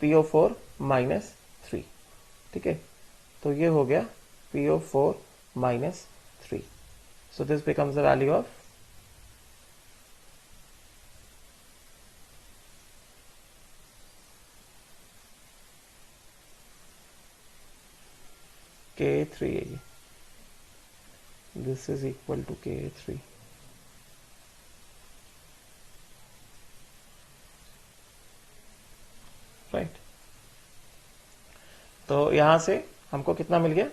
PO4 minus 3। ठीक है, तो ये हो गया PO4 minus 3। So this becomes the value of K3 है ये, this is equal to K3। Right, तो यहां से हमको कितना मिल गया,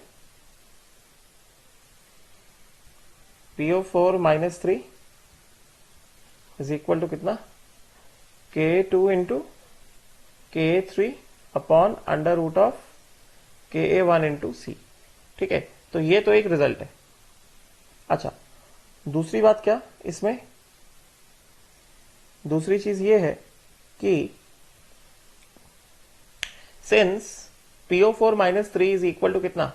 PO4 minus 3 is equal to कितना, K2 into K3 upon under root of Ka1 into C। ठीक है, तो ये तो एक रिजल्ट है। अच्छा, दूसरी बात क्या इसमें, दूसरी चीज ये है कि since PO4 minus 3 is equal to कितना,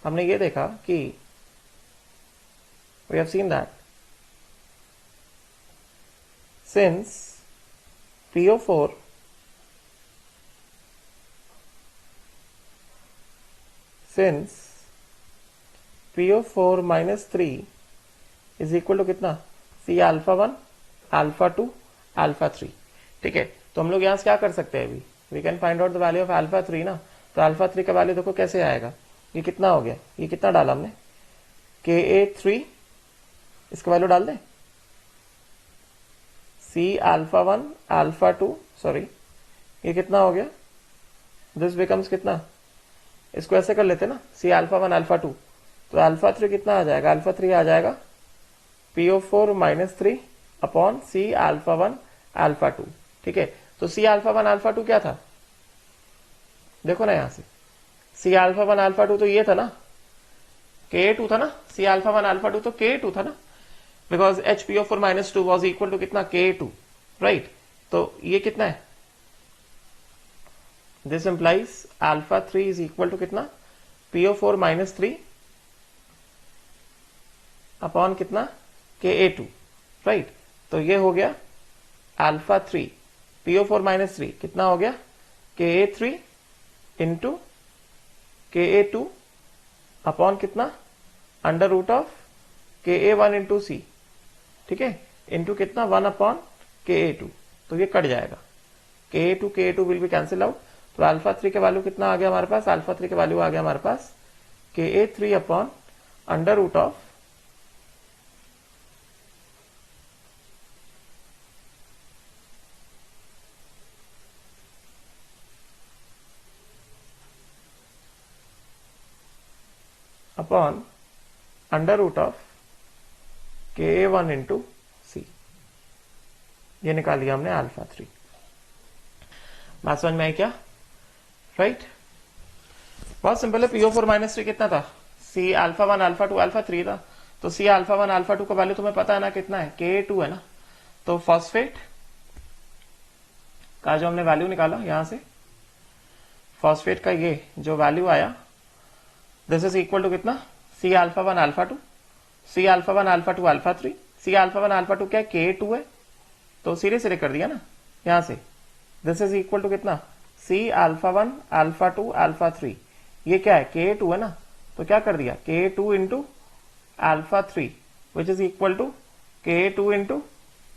हमने ये देखा कि we have seen that since PO4 minus 3 is equal to कितना C alpha 1 alpha 2 alpha 3. ठीक है, तो हम लोग यहां से क्या कर सकते हैं अभी, we can find out the value of alpha 3 ना. तो अल्फा 3 का वैल्यू देखो कैसे आएगा, ये कितना हो गया, ये कितना डाला हमने Ka3, इसका वैल्यू डाल दें C alpha 1 alpha 2, सॉरी ये कितना हो गया, दिस बिकम्स कितना, इसको ऐसे कर लेते ना C alpha 1 alpha 2, तो अल्फा 3 कितना आ जाएगा, अल्फा 3 आ जाएगा PO4 minus 3 upon C alpha 1 alpha 2. ठीक है, तो C alpha 1 alpha 2 क्या था, देखो ना यहां से C alpha 1 alpha 2 तो ये था ना, Ka2 था ना, C alpha 1 alpha 2 तो Ka2 था ना, because HPO4 minus 2 was equal to कितना Ka2, राइट. तो ये कितना है, this implies alpha 3 is equal to कितना PO4 minus 3 अपॉन कितना Ka2, राइट. तो ये हो गया अल्फा 3 PO4 minus 3 कितना हो गया Ka3 इंटू Ka2 अपॉन कितना under root of Ka1 into C. ठीक है, इंटू कितना 1 अपॉन Ka2, तो ये कट जाएगा, Ka2 will be cancel out. तो अल्फा 3 का वैल्यू कितना आ गया हमारे पास, अल्फा 3 का वैल्यू आ गया हमारे पास Ka3 upon under root of upon under root of Ka1 into C. ये निकाल लिया हमने अल्फा 3. बात समझ में आई क्या, राइट. बहुत सिंपल है. PO4 minus 3 कितना था, C alpha 1 alpha 2 alpha 3 था. तो C alpha 1 alpha 2 का वैल्यू तुम्हें पता है ना कितना है, Ka2 है ना. तो फॉस्फेट का जो हमने वैल्यू निकाला यहां से, फॉस्फेट का ये जो वैल्यू आया, दिस इज इक्वल टू कितना C alpha 1 alpha 2, C alpha 1 alpha 2 alpha 3. C alpha 1 alpha 2 क्या है, Ka2 है, तो सीधे सीधे कर दिया ना यहां से. दिस इज इक्वल टू कितना C alpha 1 alpha 2 alpha 3. ये क्या है, Ka2 है ना, तो क्या कर दिया Ka2 into alpha 3 which is equal to Ka2 into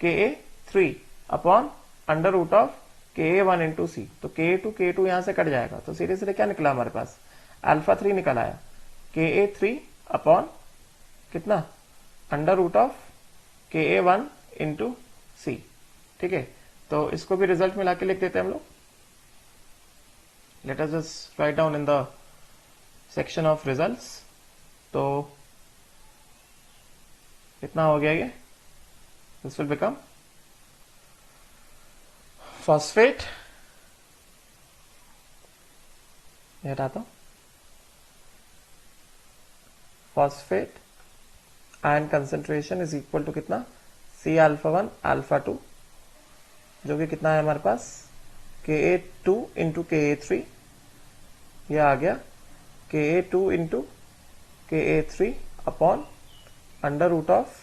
Ka3 upon under root of Ka1 into C. तो Ka2 यहां से कट जाएगा, तो सीधे सीधे क्या निकला हमारे पास, अल्फा 3 निकल आया Ka3 अपॉन कितना under root of Ka1 into C. ठीक है, तो इसको भी रिजल्ट मिला के लिख देते हैं हम लोग. Let us just write down in the section of results. तो कितना हो गया ये, दिस विल बिकम फॉस्फेट, ये हटाता हूं, phosphate ion concentration is equal to कितना C alpha 1 alpha 2, जो कि कितना है हमारे पास Ka2 इंटू Ka3. ये आ गया Ka2 into Ka3 upon under root of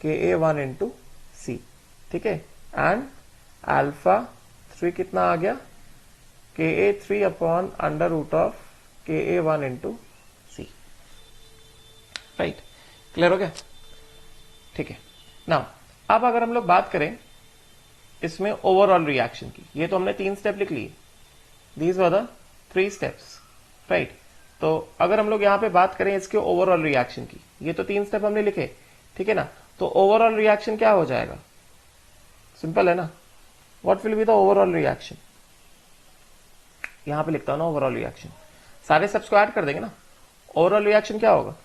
Ka1 into C. ठीक है, एंड अल्फा 3 कितना आ गया Ka3 upon under root of Ka1 into C. Right, clear हो गया. ठीक है, नाउ अब अगर हम लोग बात करें इसमें ओवरऑल रिएक्शन की, ये तो हमने 3 स्टेप लिख लिए, these were the 3 steps, right. तो अगर हम लोग यहां पे बात करें इसके ओवरऑल रिएक्शन की, ये तो 3 स्टेप हमने लिखे, ठीक है ना. तो ओवरऑल रिएक्शन क्या हो जाएगा, सिंपल है ना, what will be the overall reaction, यहां पे लिखता हूं ना ओवरऑल रिएक्शन, सारे स्टेप्स को ऐड कर देंगे ना. ओवरऑल रिएक्शन क्या होगा,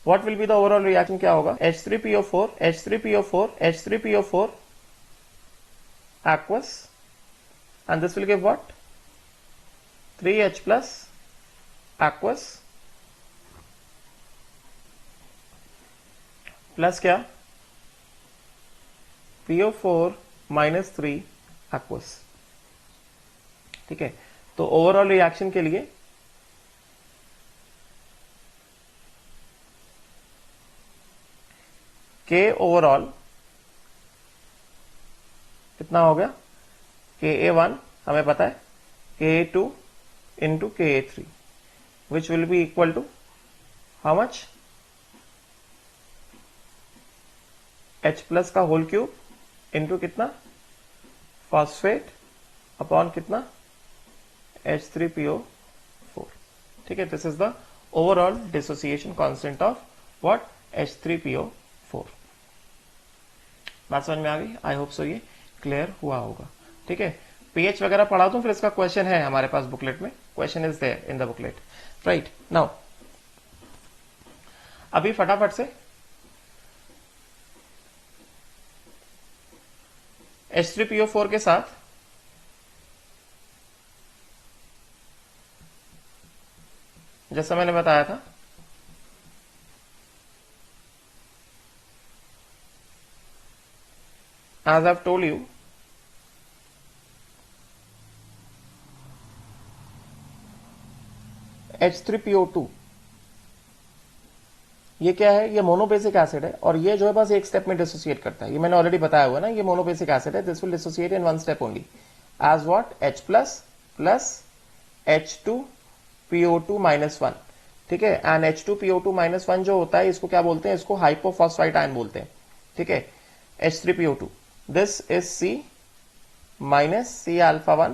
what will be the overall reaction, क्या होगा, H3PO4 H3PO4 H3PO4 aqueous, and this will give what, 3H plus aqueous plus क्या PO4 -3 एक्वस। ठीक है, तो ओवरऑल रिएक्शन के लिए के ओवरऑल कितना हो गया, Ka1 हमें पता है Ka2 into Ka3 which will be equal to how much, H plus का होल क्यूब इंटू कितना फॉस्फेट अपॉन कितना H3PO4। ठीक है, this is the overall dissociation constant of what, H3PO4। बात समझ में आ गई? आई होप सो ये क्लियर हुआ होगा। ठीक है, पीएच वगैरह पढ़ा दूं, फिर इसका क्वेश्चन है हमारे पास बुकलेट में, question is there in the booklet, right. Now अभी फटाफट से H3PO4 के साथ जैसा मैंने बताया था as I've told you, H3PO2 ये क्या है, ये मोनोबेसिक एसिड है और ये जो है बस एक स्टेप में डिसोसिएट करता है, ये मैंने ऑलरेडी बताया हुआ ना, ये मोनोबेसिक एसिड है, this will dissociate in one step only as what, H plus plus H2PO2 minus 1। ठीक है, एंड H2PO2 माइनस 1 जो होता है इसको क्या बोलते हैं, इसको हाइपोफॉस्फाइट आयन बोलते हैं। ठीक है, H3PO2 this is C minus C alpha 1,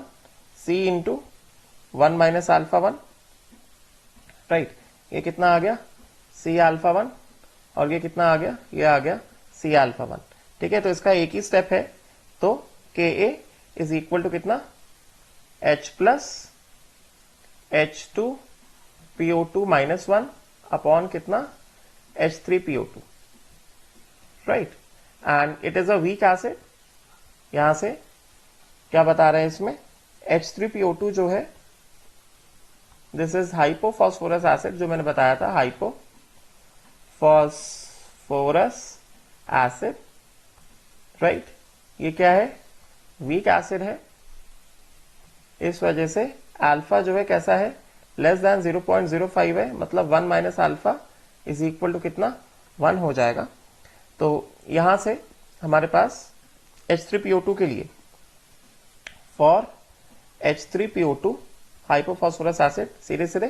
C into 1 minus alpha 1, right. ये कितना आ गया, C अल्फा 1 और ये कितना आ गया, ये आ गया C अल्फा 1। ठीक है, तो इसका एक ही स्टेप है, तो Ka इज इक्वल टू कितना, H plus H2PO2 minus 1 upon कितना H3PO2, right. And it is a weak acid, यहां से क्या बता रहे हैं इसमें, H3PO2 जो है दिस इज हाइपोफॉस्फोरस एसिड, जो मैंने बताया था हाइपोफॉस्फोरस एसिड, राइट। ये क्या है, वीक एसिड है, इस वजह से अल्फा जो है कैसा है, लेस देन 0.05 है, मतलब 1 minus alpha is equal to कितना, 1 हो जाएगा। तो यहां से हमारे पास H3PO2 के लिए फॉर H3PO2 हाइपोफॉस्फोरस एसिड सीधे सीधे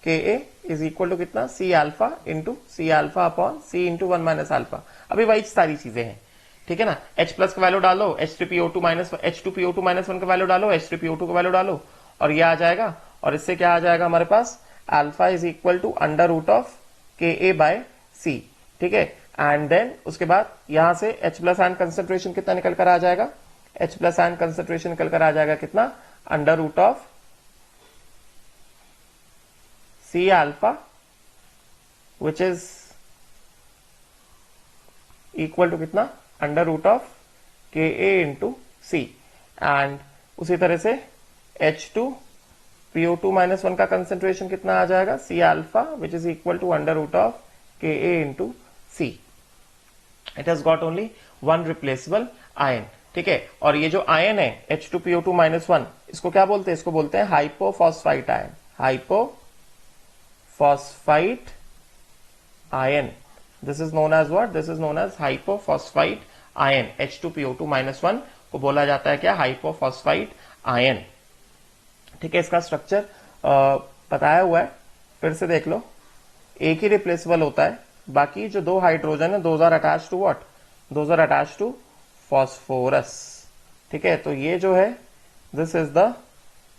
Ka इज इक्वल टू कितना, C alpha into C alpha upon C into 1 minus alpha. अभी वही सारी चीजें हैं, ठीक है ना। H प्लस का वैल्यू डालो, H2PO2 माइनस H2PO2 - 1 का वैल्यू डालो, H3PO2 का वैल्यू डालो और ये आ जाएगा, और इससे क्या आ जाएगा हमारे पास, alpha is equal to under root of Ka by C। ठीक है, एंड देन उसके बाद यहां से H प्लस आयन कंसेंट्रेशन कितना निकल कर आ जाएगा, H प्लस आयन कंसेंट्रेशन निकल कर आ जाएगा कितना, under root of C alpha which is equal to कितना, under root of Ka into C। And उसी तरह से H2PO2 माइनस 1 का कंसेंट्रेशन कितना आ जाएगा, C alpha which is equal to under root of Ka into C। It has got only one replaceable ion. ठीक है, और ये जो आयन है H2PO2 माइनस 1, इसको क्या बोलते हैं, इसको बोलते हैं hypophosphite ion, hypophosphite ion. This is known as what, this is known as hypophosphite ion. H2PO2 minus 1 को बोला जाता है क्या, हाइपोफॉस्फाइट आयन। ठीक है, इसका स्ट्रक्चर बताया हुआ है, फिर से देख लो। एक ही रिप्लेसेबल होता है, बाकी जो दो हाइड्रोजन है those are attach to what, those are attach to phosphorus. ठीक है, तो ये जो है this is the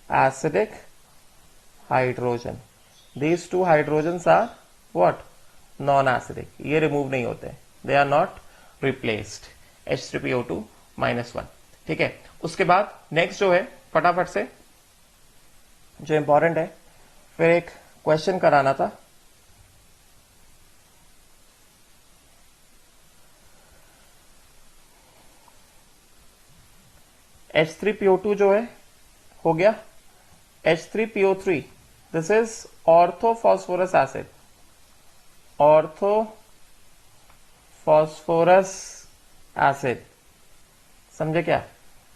acidic hydrogen, these two hydrogens are what, non acidic, ये रिमूव नहीं होते, they are not replaced, H3PO2 minus 1। ठीक है, उसके बाद नेक्स्ट जो है फटाफट से जो इंपॉर्टेंट है, फिर एक क्वेश्चन कराना था। H3PO2 जो है हो गया, H3PO3 this is orthophosphorous acid, orthophosphorous acid, समझे क्या?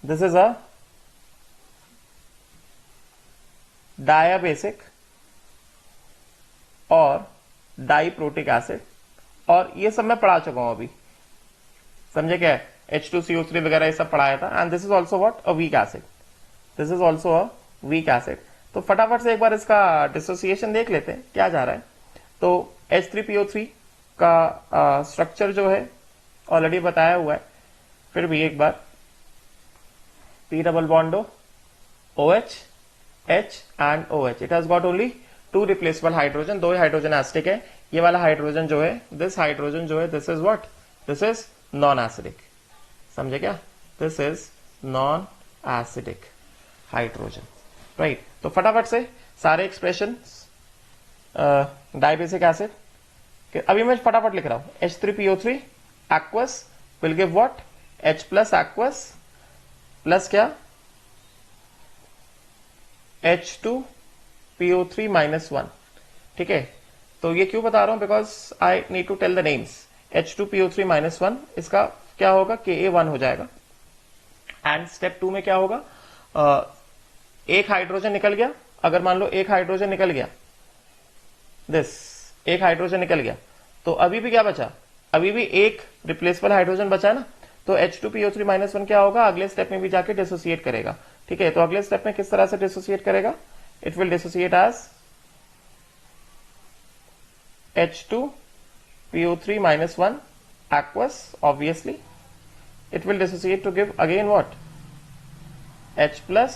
दिस इज अ डायाबेसिक और डाइप्रोटिक एसिड, और ये सब मैं पढ़ा चुका हूं अभी, समझे क्या? H2CO3 वगैरह ये सब पढ़ाया था। And this is also what? A weak acid. This is also a weak acid. तो फटाफट से एक बार इसका डिसोसिएशन देख लेते हैं क्या जा रहा है। तो H3PO3 का स्ट्रक्चर जो है ऑलरेडी बताया हुआ है, फिर भी एक बार, P double bond OH, H and OH। It has got only 2 replaceable hydrogen, 2 hydrogen acidic है। ये वाला हाइड्रोजन जो है, दिस हाइड्रोजन जो है, this is what? This is non acidic. समझे क्या? This is non acidic hydrogen, right. तो फटाफट से सारे एक्सप्रेशन डाइबेसिक एसिड, अभी मैं फटाफट लिख रहा हूं। H3PO3 aqueous will give what? H plus aqueous plus क्या? H2PO3 minus 1। ठीक है, तो ये क्यों बता रहा हूं? Because I need to tell the names. H2PO3 minus 1, इसका क्या होगा? Ka1 हो जाएगा। एंड स्टेप 2 में क्या होगा? एक हाइड्रोजन निकल गया। अगर मान लो एक हाइड्रोजन निकल गया, दिस एक हाइड्रोजन निकल गया, तो अभी भी क्या बचा? अभी भी एक रिप्लेसेबल हाइड्रोजन बचा है ना। तो H2PO3 माइनस 1 क्या होगा? अगले स्टेप में भी जाके डिसोसिएट करेगा। ठीक है, तो अगले स्टेप में किस तरह से डिसोसिएट करेगा? It will dissociate as H2PO3 minus 1 aqueous, obviously. It will dissociate to give again what? H plus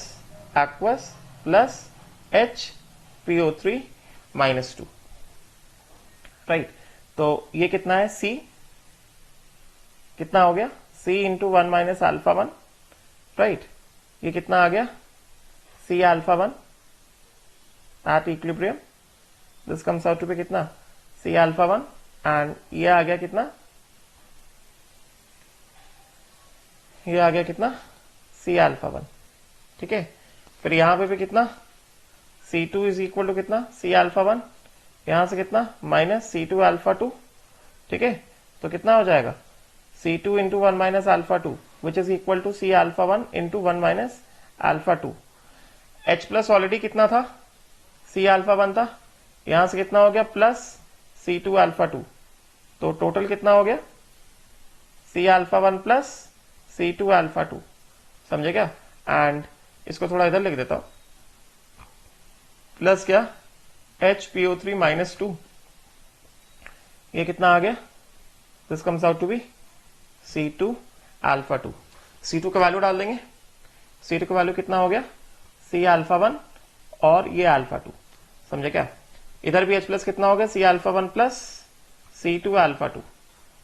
aqueous plus HPO3 minus 2, right? तो ये कितना है? C कितना हो गया? C into 1 minus alpha 1, right. ये कितना आ गया? C alpha 1 at equilibrium. This comes out to be कितना? C अल्फा 1, एंड ये आ गया कितना? ये आ गया कितना? C alpha 1। ठीक है, फिर यहां पे भी कितना? C2 इज इक्वल टू कितना? C अल्फा 1, यहां से कितना? Minus C2 alpha 2। ठीक है, तो कितना हो जाएगा? C2 into 1 minus alpha 2 which is equal to C alpha 1 into 1 minus alpha 2। H plus already कितना था? C अल्फा 1 था, यहां से कितना हो गया? प्लस C2 अल्फा 2, तो टोटल कितना हो गया? C alpha 1 plus C2 alpha 2। समझे क्या? एंड इसको थोड़ा इधर लिख देता हूं, प्लस क्या? HPO3 minus 2। ये कितना आ गया? This comes out to be C2 alpha 2। C2 का वैल्यू डाल देंगे। C2 का वैल्यू कितना हो गया? C अल्फा 1 और ये अल्फा 2। समझे क्या? इधर भी H प्लस कितना हो गया? C alpha 1 plus C2 alpha 2।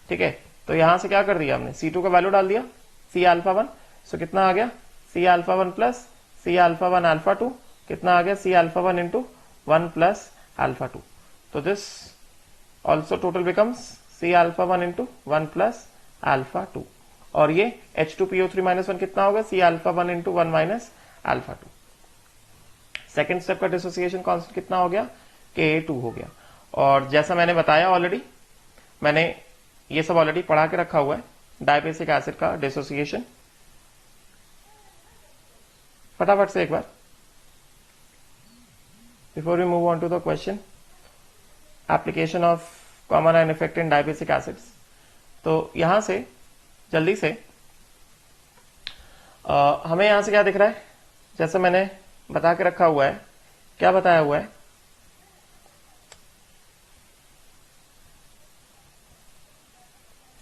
ठीक है, तो यहां से क्या कर दिया हमने? C2 का वैल्यू डाल दिया, C अल्फा 1। सो कितना आ गया? C alpha 1 plus C alpha 1 alpha 2। कितना आ गया? C alpha 1 into 1 plus alpha 2। तो this also total becomes C alpha 1 into 1 plus alpha 2। और ये H2PO3 माइनस 1 कितना होगा? C alpha 1 into 1 minus alpha 2। Second step का डिसोसिएशन कांस्टेंट कितना हो गया? Ka2 हो गया। और जैसा मैंने बताया ऑलरेडी, मैंने ये सब ऑलरेडी पढ़ा के रखा हुआ है, डाइबेसिक एसिड का डिसोसिएशन। फटाफट से एक बार, before we move on to the question, application of common ion effect in dibasic acids. तो यहां से जल्दी से हमें यहां से क्या दिख रहा है? जैसे मैंने बता के रखा हुआ है, क्या बताया हुआ है?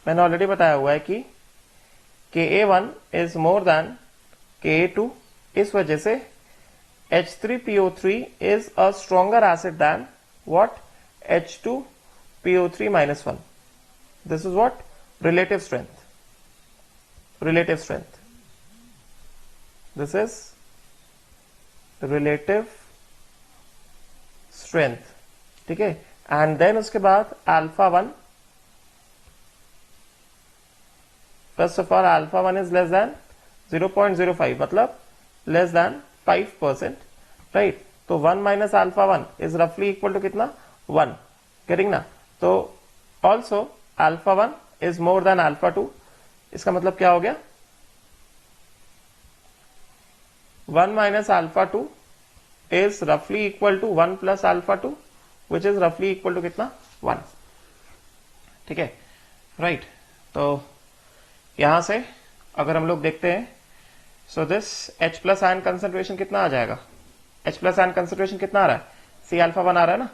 मैंने ऑलरेडी बताया हुआ है कि Ka1 is more then Ka2, इस वजह से H3PO3 is a stronger acid than what? H2PO3 minus 1। This is what? Relative strength. Relative strength, this is relative strength. ठीक है, एंड देन उसके बाद alpha 1, first of all alpha 1 is less than 0.05, मतलब less than 5%, right. तो 1 minus alpha 1 is रफली equal to कितना? 1। Getting ना? तो also alpha 1 is more than alpha 2। इसका मतलब क्या हो गया? 1 minus alpha 2 is roughly equal to 1 plus alpha 2 which is roughly equal to कितना 1. ठीक है, राइट. तो यहां से अगर हम लोग देखते हैं, so this H plus ion concentration कितना आ जाएगा? H प्लस आयन कंसेंट्रेशन कितना आ रहा है? C अल्फा 1 आ रहा है ना.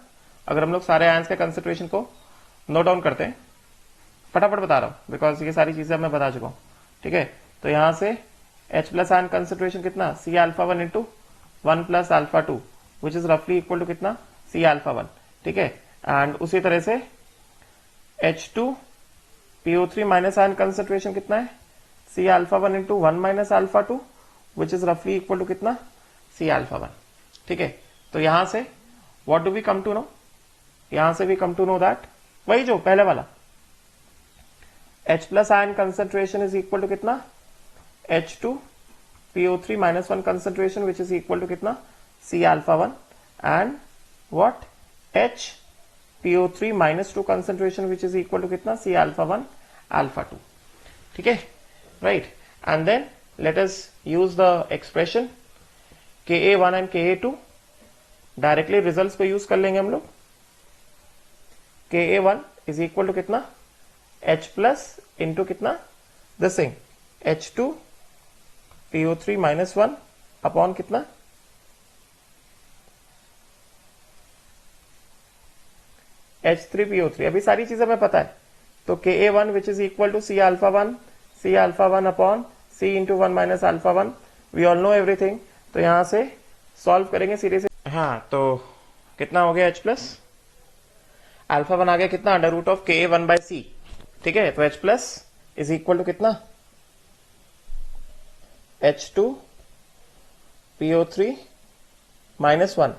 अगर हम लोग सारे आयन्स के कंसेंट्रेशन को नोट डाउन करते हैं, फटाफट बता रहा हूं बिकॉज ये सारी चीजें मैं बता चुका हूं. ठीक है, तो यहां से H प्लस आयन कंसेंट्रेशन कितना? C alpha 1 into 1 plus alpha 2 which is रफली इक्वल टू कितना? C alpha 1. ठीक है, एंड उसी तरह से H2PO3 माइनस आयन कंसेंट्रेशन कितना है? C alpha 1 into 1 minus alpha 2 which is रफली इक्वल टू कितना? C alpha 1. ठीक है, तो यहां से what do we come to know? यहां से we come to know that वही जो पहले वाला H plus ion concentration is equal to कितना? H2PO3 minus 1 concentration which is equal to कितना? C alpha 1 and what? HPO3 minus 2 concentration which is equal to कितना? C alpha 1 alpha 2. ठीक है, right. And then let us use the expression Ka1 and Ka2. Directly results को use कर लेंगे हम लोग. Ka1 is equal to कितना? H plus into कितना? This thing H2PO3 minus 1 upon कितना? H3PO3. अभी सारी चीजें हमें पता है. तो Ka1 which is equal to C alpha 1 upon C into 1 minus alpha 1. We all know everything. तो यहां से सॉल्व करेंगे सीधे से. हाँ, तो कितना हो गया? H प्लस अल्फा 1 आ गया कितना? Under root of Ka1 by C. ठीक है, तो H plus is equal to कितना? H2PO3 minus 1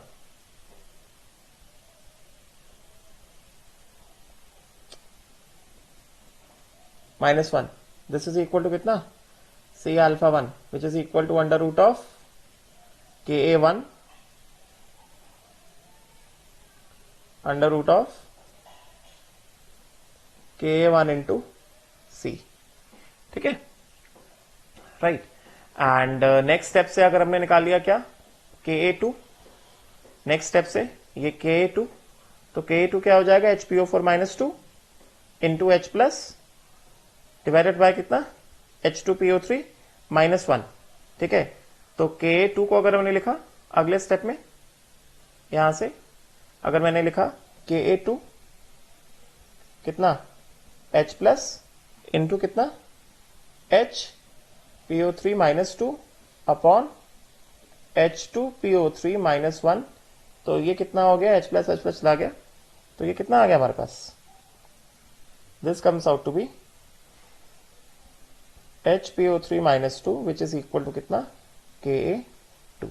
minus 1. This is equal to कितना? C alpha 1 which is equal to under root of Ka1 under root of Ka1 into C. ठीक है, right. And next step से अगर हमने निकाल लिया क्या? Ka2. नेक्स्ट स्टेप से ये Ka2, तो Ka2 क्या हो जाएगा? HPO4 minus 2 into H plus divided by कितना? H2PO3 minus 1. ठीक है, तो Ka2 को अगर हमने लिखा अगले स्टेप में, यहां से अगर मैंने लिखा Ka2 कितना? H प्लस इंटू कितना? HPO3 minus 2 upon H2PO3 minus 1. तो ये कितना हो गया? H प्लस ला गया. तो ये कितना आ गया हमारे पास? This comes out to be HPO3 minus 2 which is equal to कितना? Ka2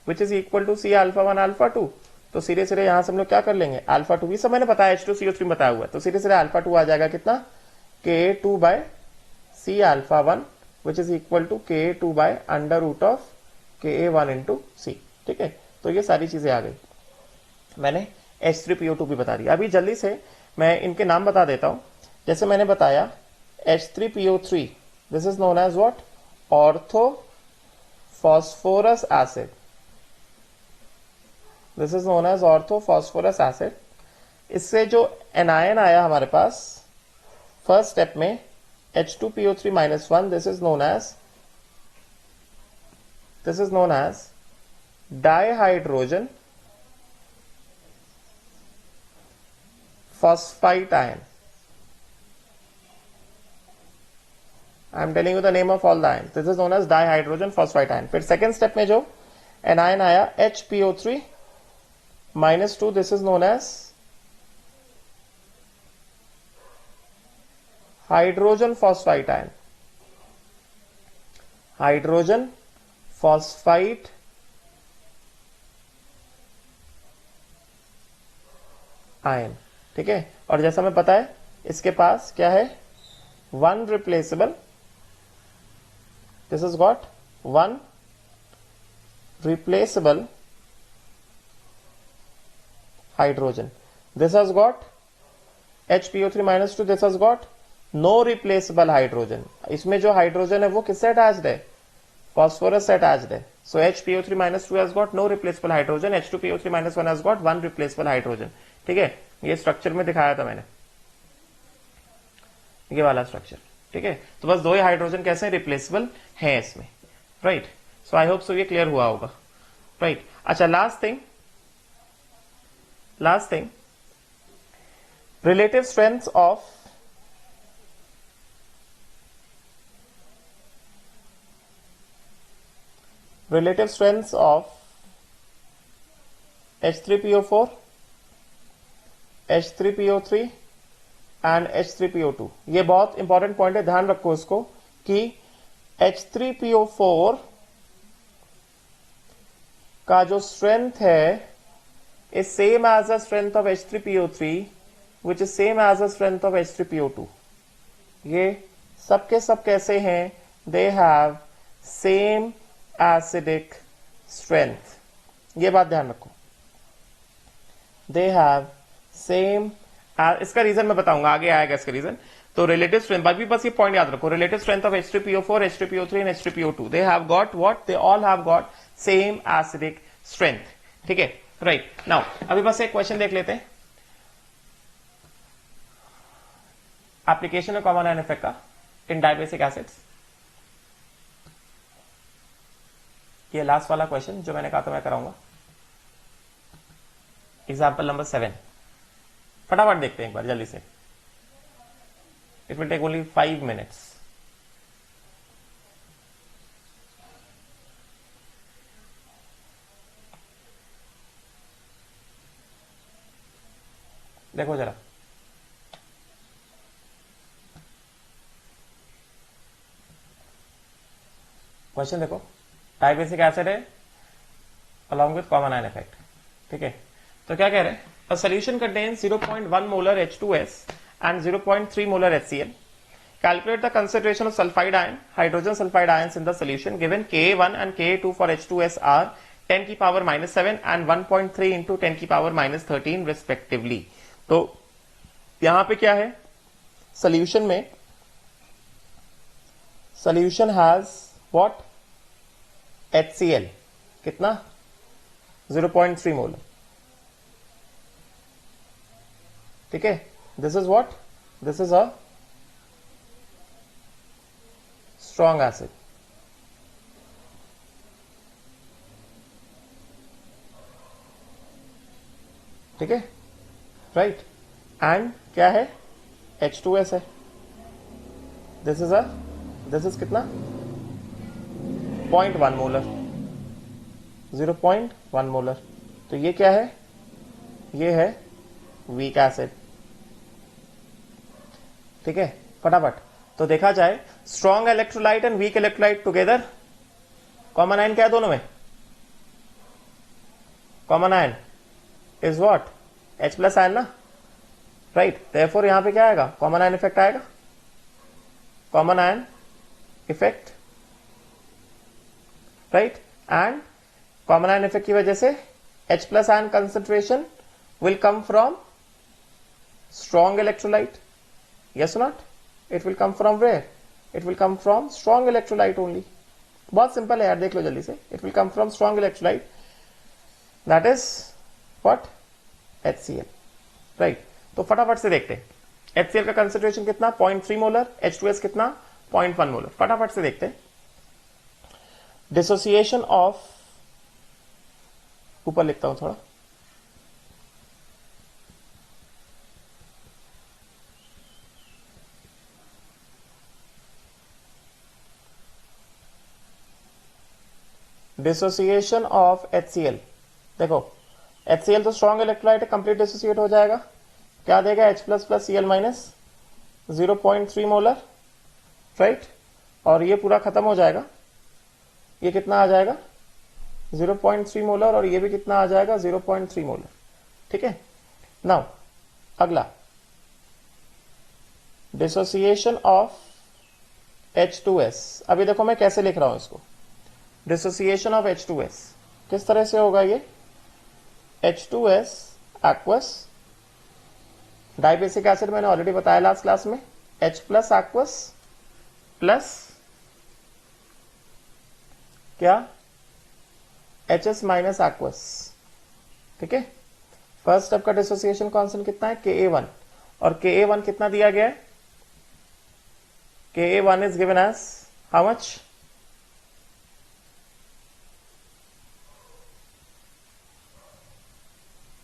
which is equal to C alpha 1 alpha 2. तो सीधे सीधे यहां से हम लोग क्या कर लेंगे? अल्फा 2 भी सब मैंने बताया, H2CO3 बताया हुआ है. तो सीधे सीधे अल्फा 2 आ जाएगा कितना? Ka2 by C alpha 1 which is equal to Ka2 by under root of Ka1 into C. ठीक है, तो ये सारी चीजें आ गई. मैंने H3PO2 भी बता दिया. अभी जल्दी से मैं इनके नाम बता देता हूं. जैसे मैंने बताया H3PO3, this is known as what? Ortho phosphorus acid. This is known as orthophosphorus acid. इससे जो एनायन आया हमारे पास फर्स्ट स्टेप में H2PO3 minus 1, this is known as dihydrogen phosphite ion. I am telling you the name of all the ions. This is known as dihydrogen phosphite ion. फिर second step में जो anion आया HPO3 minus 2, this is known as hydrogen phosphite ion. Hydrogen phosphite ion. ठीक है, और जैसा हमें पता है इसके पास क्या है? One replaceable. This has got one replaceable hydrogen. This has got HPO3 minus 2. This has got no replaceable hydrogen. इसमें जो हाइड्रोजन है वो किससे अटैच्ड है? फॉस्फोरस से अटैच्ड है. So HPO3 minus 2 has got no replaceable hydrogen, H2PO3 minus 1 has got 1 replaceable hydrogen. ठीक है, ये स्ट्रक्चर में दिखाया था मैंने, ये वाला स्ट्रक्चर. ठीक है, तो बस 2 ही हाइड्रोजन कैसे रिप्लेसेबल हैं इसमें. Right, so I hope so ये क्लियर हुआ होगा. राइट, अच्छा last thing relative strengths of H3PO4, H3PO3 and H3PO2. ये बहुत इंपॉर्टेंट पॉइंट है, ध्यान रखो इसको कि H3PO4 का जो स्ट्रेंथ है is same as the strength of H3PO3 which is same as the strength of H3PO2. ये सबके सब कैसे हैं? They have same acidic strength. ये बात ध्यान रखो. They have same, इसका रीजन मैं बताऊंगा, आगे आएगा इसका रीजन. तो रिलेटिव स्ट्रेंथ, बाकी बस ये पॉइंट याद रखो. Relative strength of H3PO4, H3PO3 and H3PO2, they have got what? They all have got same acidic strength. ठीक है, राइट. नाउ अभी बस एक क्वेश्चन देख लेते हैं. Application of common ion effect का इन डाइबेसिक एसिड्स. ये लास्ट वाला क्वेश्चन जो मैंने कहा था मैं कराऊंगा. Example number 7. फटाफट देखते हैं एक बार जल्दी से. It will take only 5 minutes. देखो जरा, क्वेश्चन देखो. डाइबेसिक एसिड है along with common ion effect. ठीक है, तो क्या कह रहे हैं? A solution contains 0.1 molar H2S and 0.3 molar HCl. Calculate the concentration of sulfide ion, hydrogen sulfide ions in the solution given Ka1 and Ka2 for H2S are 10 की power -7 and 1.3 into 10 की power -13 respectively. तो यहां पे क्या है? Solution में solution has what? HCl कितना? 0.3 molar. ठीक है, this is what? This is a strong acid. ठीक है, राइट. एंड क्या है? H2S है. दिस इज कितना? 0.1 मोलर. 0.1 मोलर. तो ये क्या है? ये है वीक एसिड. ठीक है, फटाफट. तो देखा जाए strong electrolyte and weak electrolyte together. Common ion क्या है दोनों में? Common ion is what? H plus ion ना, राइट. देयरफॉर यहां पे क्या आएगा? कॉमन आयन इफेक्ट आएगा. Common ion effect, right. And common ion effect की वजह से H plus ion concentration will come from strong electrolyte. Yes or not? It will come from where? It will come from strong electrolyte only. बहुत simple है यार, देख लो जल्दी से. It will come from strong electrolyte. That is what? HCl. Right. तो फटाफट से देखते हैं. HCl का कंसेंट्रेशन कितना? 0.3 मोलर. H2S कितना? 0.1 मोलर. फटाफट से देखते हैं. डिसोसिएशन ऑफ, ऊपर लिखता हूं थोड़ा. Dissociation of HCl. देखो HCl तो स्ट्रॉन्ग इलेक्ट्रोलाइट है, कंप्लीट डिसोसिएट हो जाएगा. क्या देगा? H plus plus Cl minus 0.3 molar, right. और ये पूरा खत्म हो जाएगा. ये कितना आ जाएगा? 0.3 मोलर. और ये भी कितना आ जाएगा? 0.3 मोलर. ठीक है. नाउ अगला, डिसोसिएशन ऑफ H2S. अभी देखो मैं कैसे लिख रहा हूं इसको. डिसोसिएशन ऑफ H2S किस तरह से होगा? ये H2S एक्वस, डाइबेसिक एसिड मैंने ऑलरेडी बताया लास्ट क्लास में. H प्लस एक्वस प्लस क्या? HS minus aqueous. ठीक है, फर्स्ट स्टेप का डिसोसिएशन कांस्टेंट कितना है, Ka1, और Ka1 कितना दिया गया है, Ka1 is given as how much,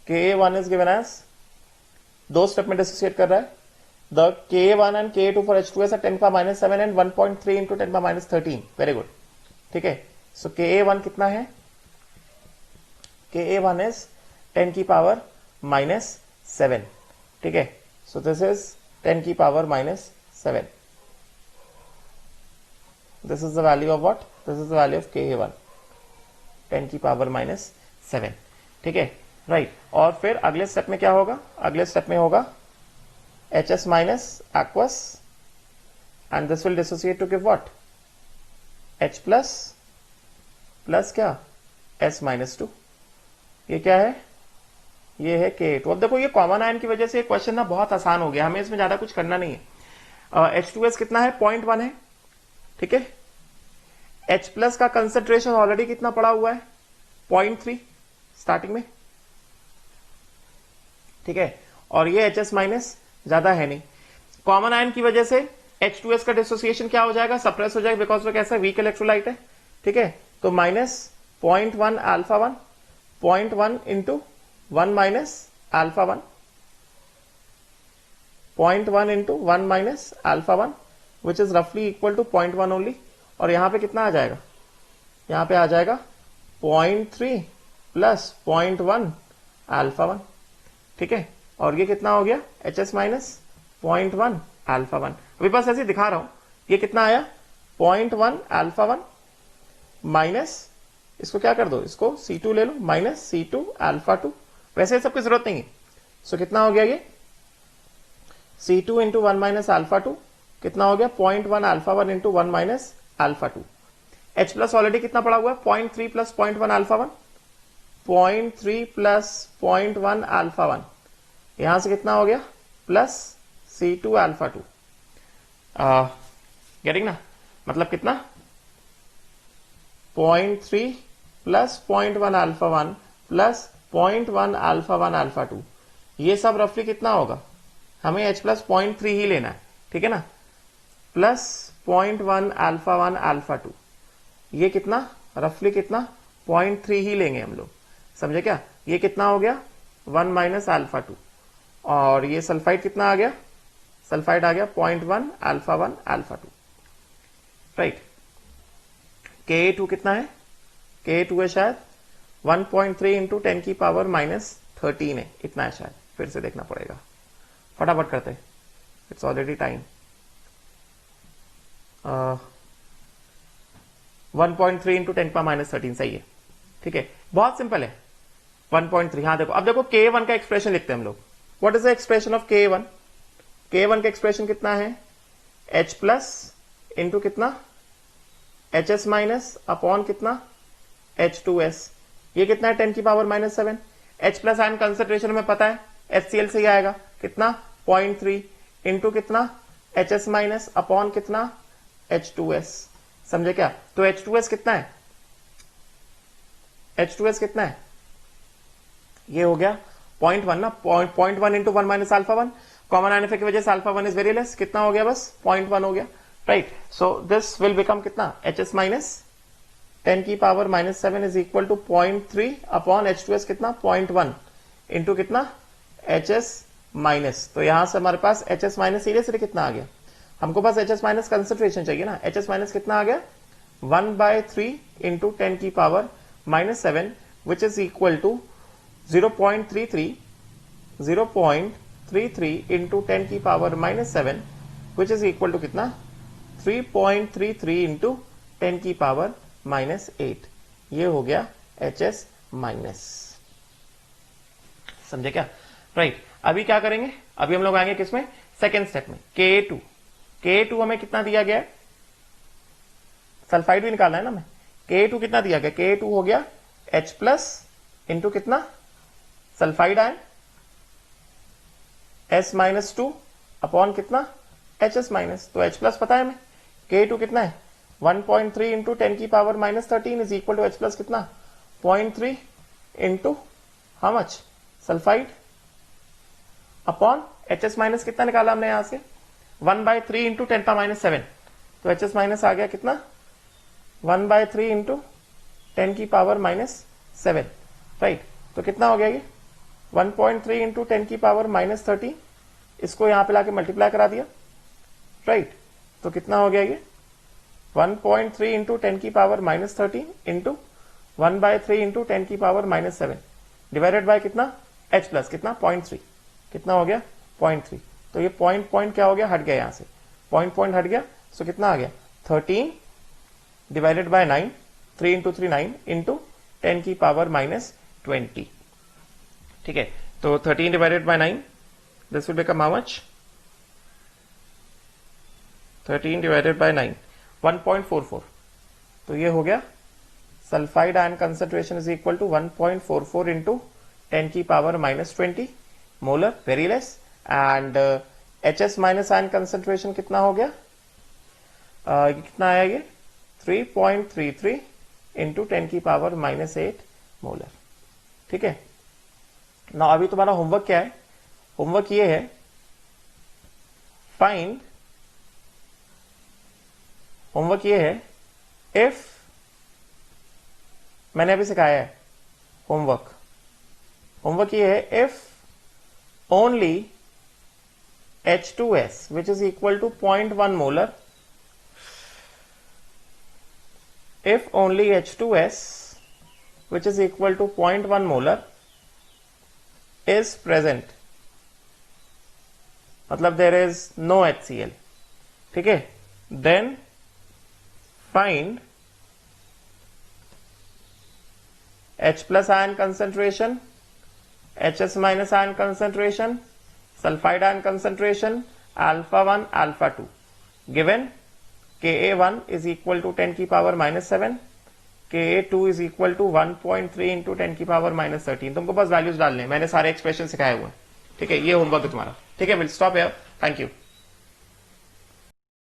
Ka1 is given as, दो स्टेप में डिसोसिएट कर रहा है, the Ka1 and Ka2 for H2S are 10⁻⁷ and 1.3 into 10⁻13। Very good. ठीक है, सो Ka1 कितना है, Ka1 इज 10⁻⁷। ठीक है, so this is 10⁻⁷। This is the value of what, this is the value of Ka1, 10⁻⁷। ठीक है, राइट। और फिर अगले स्टेप में क्या होगा, अगले स्टेप में होगा HS minus aqueous, and this will dissociate to give what, H plus plus क्या, S माइनस 2। ये क्या है, ये है Ka2। अब देखो ये कॉमन आयन की वजह से क्वेश्चन ना बहुत आसान हो गया, हमें इसमें ज्यादा कुछ करना नहीं है। H2S कितना है, 0.1 है। ठीक है, H प्लस का कंसेंट्रेशन ऑलरेडी कितना पड़ा हुआ है, 0.3 स्टार्टिंग में। ठीक है, और ये HS माइनस ज्यादा है नहीं, कॉमन आयन की वजह से H2S का डिसोसिएशन क्या हो जाएगा, सप्रेस हो जाएगा, बिकॉज वो कैसा वीक इलेक्ट्रोलाइट है। ठीक है, तो minus 0.1 alpha 1, 0.1 into 1 minus alpha 1, 0.1 into 1 minus alpha 1 which is रफली इक्वल टू 0.1 ओनली। और यहां पे कितना आ जाएगा, यहां पे आ जाएगा 0.3 प्लस 0.1 अल्फा 1। ठीक है, और ये कितना हो गया, HS माइनस 0.1 अल्फा 1। अभी बस ऐसे दिखा रहा हूं, ये कितना आया, 0.1 अल्फा 1 माइनस, इसको क्या कर दो, इसको C2 ले लो, माइनस C2 अल्फा 2। वैसे सबकी जरूरत नहीं है। सो कितना हो गया, ये C2 इंटू 1 माइनस अल्फा 2 कितना हो गया, 0.1 alpha 1 into 1 minus alpha 2। H plus already कितना पड़ा हुआ है, 0.3 प्लस 0.1 अल्फा 1, 0.3 प्लस 0.1 अल्फा 1, यहां से कितना हो गया, प्लस C2 अल्फा 2। गेटिंग ना, मतलब कितना, 0.3 plus 0.1 alpha 1 plus 0.1 alpha 1 alpha 2, ये सब रफली कितना होगा, हमें H प्लस 0.3 ही लेना है। ठीक है ना, प्लस 0.1 अल्फा 1 अल्फा 2, ये कितना, रफली कितना, 0.3 ही लेंगे हम लोग, समझे क्या। ये कितना हो गया, 1 माइनस अल्फा 2, और ये सल्फाइड कितना आ गया, सल्फाइड आ गया 0.1 अल्फा 1 अल्फा 2। राइट, Ka2 कितना है, Ka2 है शायद 1.3 इंटू 10⁻⁻13 है, इतना है शायद, फिर से देखना पड़ेगा, फटाफट करते, इट्स ऑलरेडी टाइम। 1.3 इंटू 10⁻⁻13 सही है। ठीक है, बहुत सिंपल है, 1.3। हाँ देखो, अब देखो Ka1 का एक्सप्रेशन लिखते हैं हम लोग। What is the expression of Ka1, Ka1 का एक्सप्रेशन कितना है, H प्लस इंटू कितना, HS माइनस अपॉन कितना, H2S, ये कितना है, 10⁻⁻7। H प्लस आयन कंसेंट्रेशन में पता है HCl से ही आएगा, कितना, 0.3 इंटू कितना, HS माइनस अपॉन कितना, H2S। समझे क्या, तो H2S कितना है, H2S कितना है, ये हो गया 0.1 ना, 0.1 into 1 minus alpha 1, common ion effect की वजह से अल्फा 1 इज वेरी लेस, कितना हो गया, बस 0.1 हो गया। Right, so this will become कितना, HS minus 10⁻⁻7 is equal to 0.3 upon H2S कितना, 0.1 इंटू कितना, HS माइनस, तो यहां से हमारे पास HS माइनस सीरियसली कितना आ गया, हमको बस HS माइनस कंसेंट्रेशन चाहिए ना, HS माइनस कितना आ गया, 1/3 into 10⁻⁻7 which is equal to 0.33 into 10⁻⁻7 which is equal to कितना, 3.33 इंटू 10⁻⁻8। ये हो गया HS माइनस, समझे क्या। राइट, अभी क्या करेंगे, अभी हम लोग आएंगे किसमें, सेकेंड स्टेप में, Ka2 हमें कितना दिया गया है, सल्फाइड भी निकालना है ना हमें, Ka2 कितना दिया गया, Ka2 हो गया H प्लस इंटू कितना, sulphide ion S minus 2 upon कितना, HS माइनस, तो H प्लस पता है हमें, Ka2 कितना है, 1.3 into 10⁻⁻13 is equal to H plus कितना, 0.3 into how much, sulphide upon HS minus कितना निकाला हमने यहां से 1/3 इंटू 10⁻⁷, तो HS माइनस आ गया कितना 1/3 इंटू 10⁻⁷, राइट। तो कितना हो गया ये 1.3 इंटू 10⁻⁻13, इसको यहां पे लाके मल्टीप्लाई करा दिया, राइट। तो कितना हो गया ये 1.3 into 10⁻⁻13 into 1/3 into 10⁻⁷ divided by कितना H प्लस कितना 0.3, कितना हो गया 0.3। तो ये पॉइंट क्या हो गया, हट गया यहां से, पॉइंट हट गया। सो कितना आ गया 13 डिवाइडेड बाय 9, 3 इंटू 3 9 इंटू 10⁻⁻20, ठीक है। तो 13 divided by 9, this will become how much, 13 divided by 9 1.44। तो ये हो गया sulphide ion concentration is equal to 1.44 into 10⁻⁻20 molar, very less. And HS minus ion concentration कितना हो गया, कितना आया ये 3.33 इंटू 10⁻⁻8 मोलर, ठीक है ना। अभी तुम्हारा होमवर्क क्या है, होमवर्क ये है फाइंड, होमवर्क ये है इफ, मैंने अभी सिखाया है होमवर्क ये है if only H2S which is equal to 0.1 molar, if only H2S which is equal to 0.1 molar is present, मतलब there is no HCl, ठीक है, then find H plus ion concentration, HS minus ion concentration, sulfide ion concentration, alpha 1, alpha 2, given Ka1 is equal to 10⁻⁷, Ka2 is equal to 1.3 into 10⁻⁻13। तुमको बस values डालने, मैंने सारे expression सिखाए हुए हैं, ठीक है। ये होमवर्क है तुम्हारा, ठीक है। Will stop here, thank you.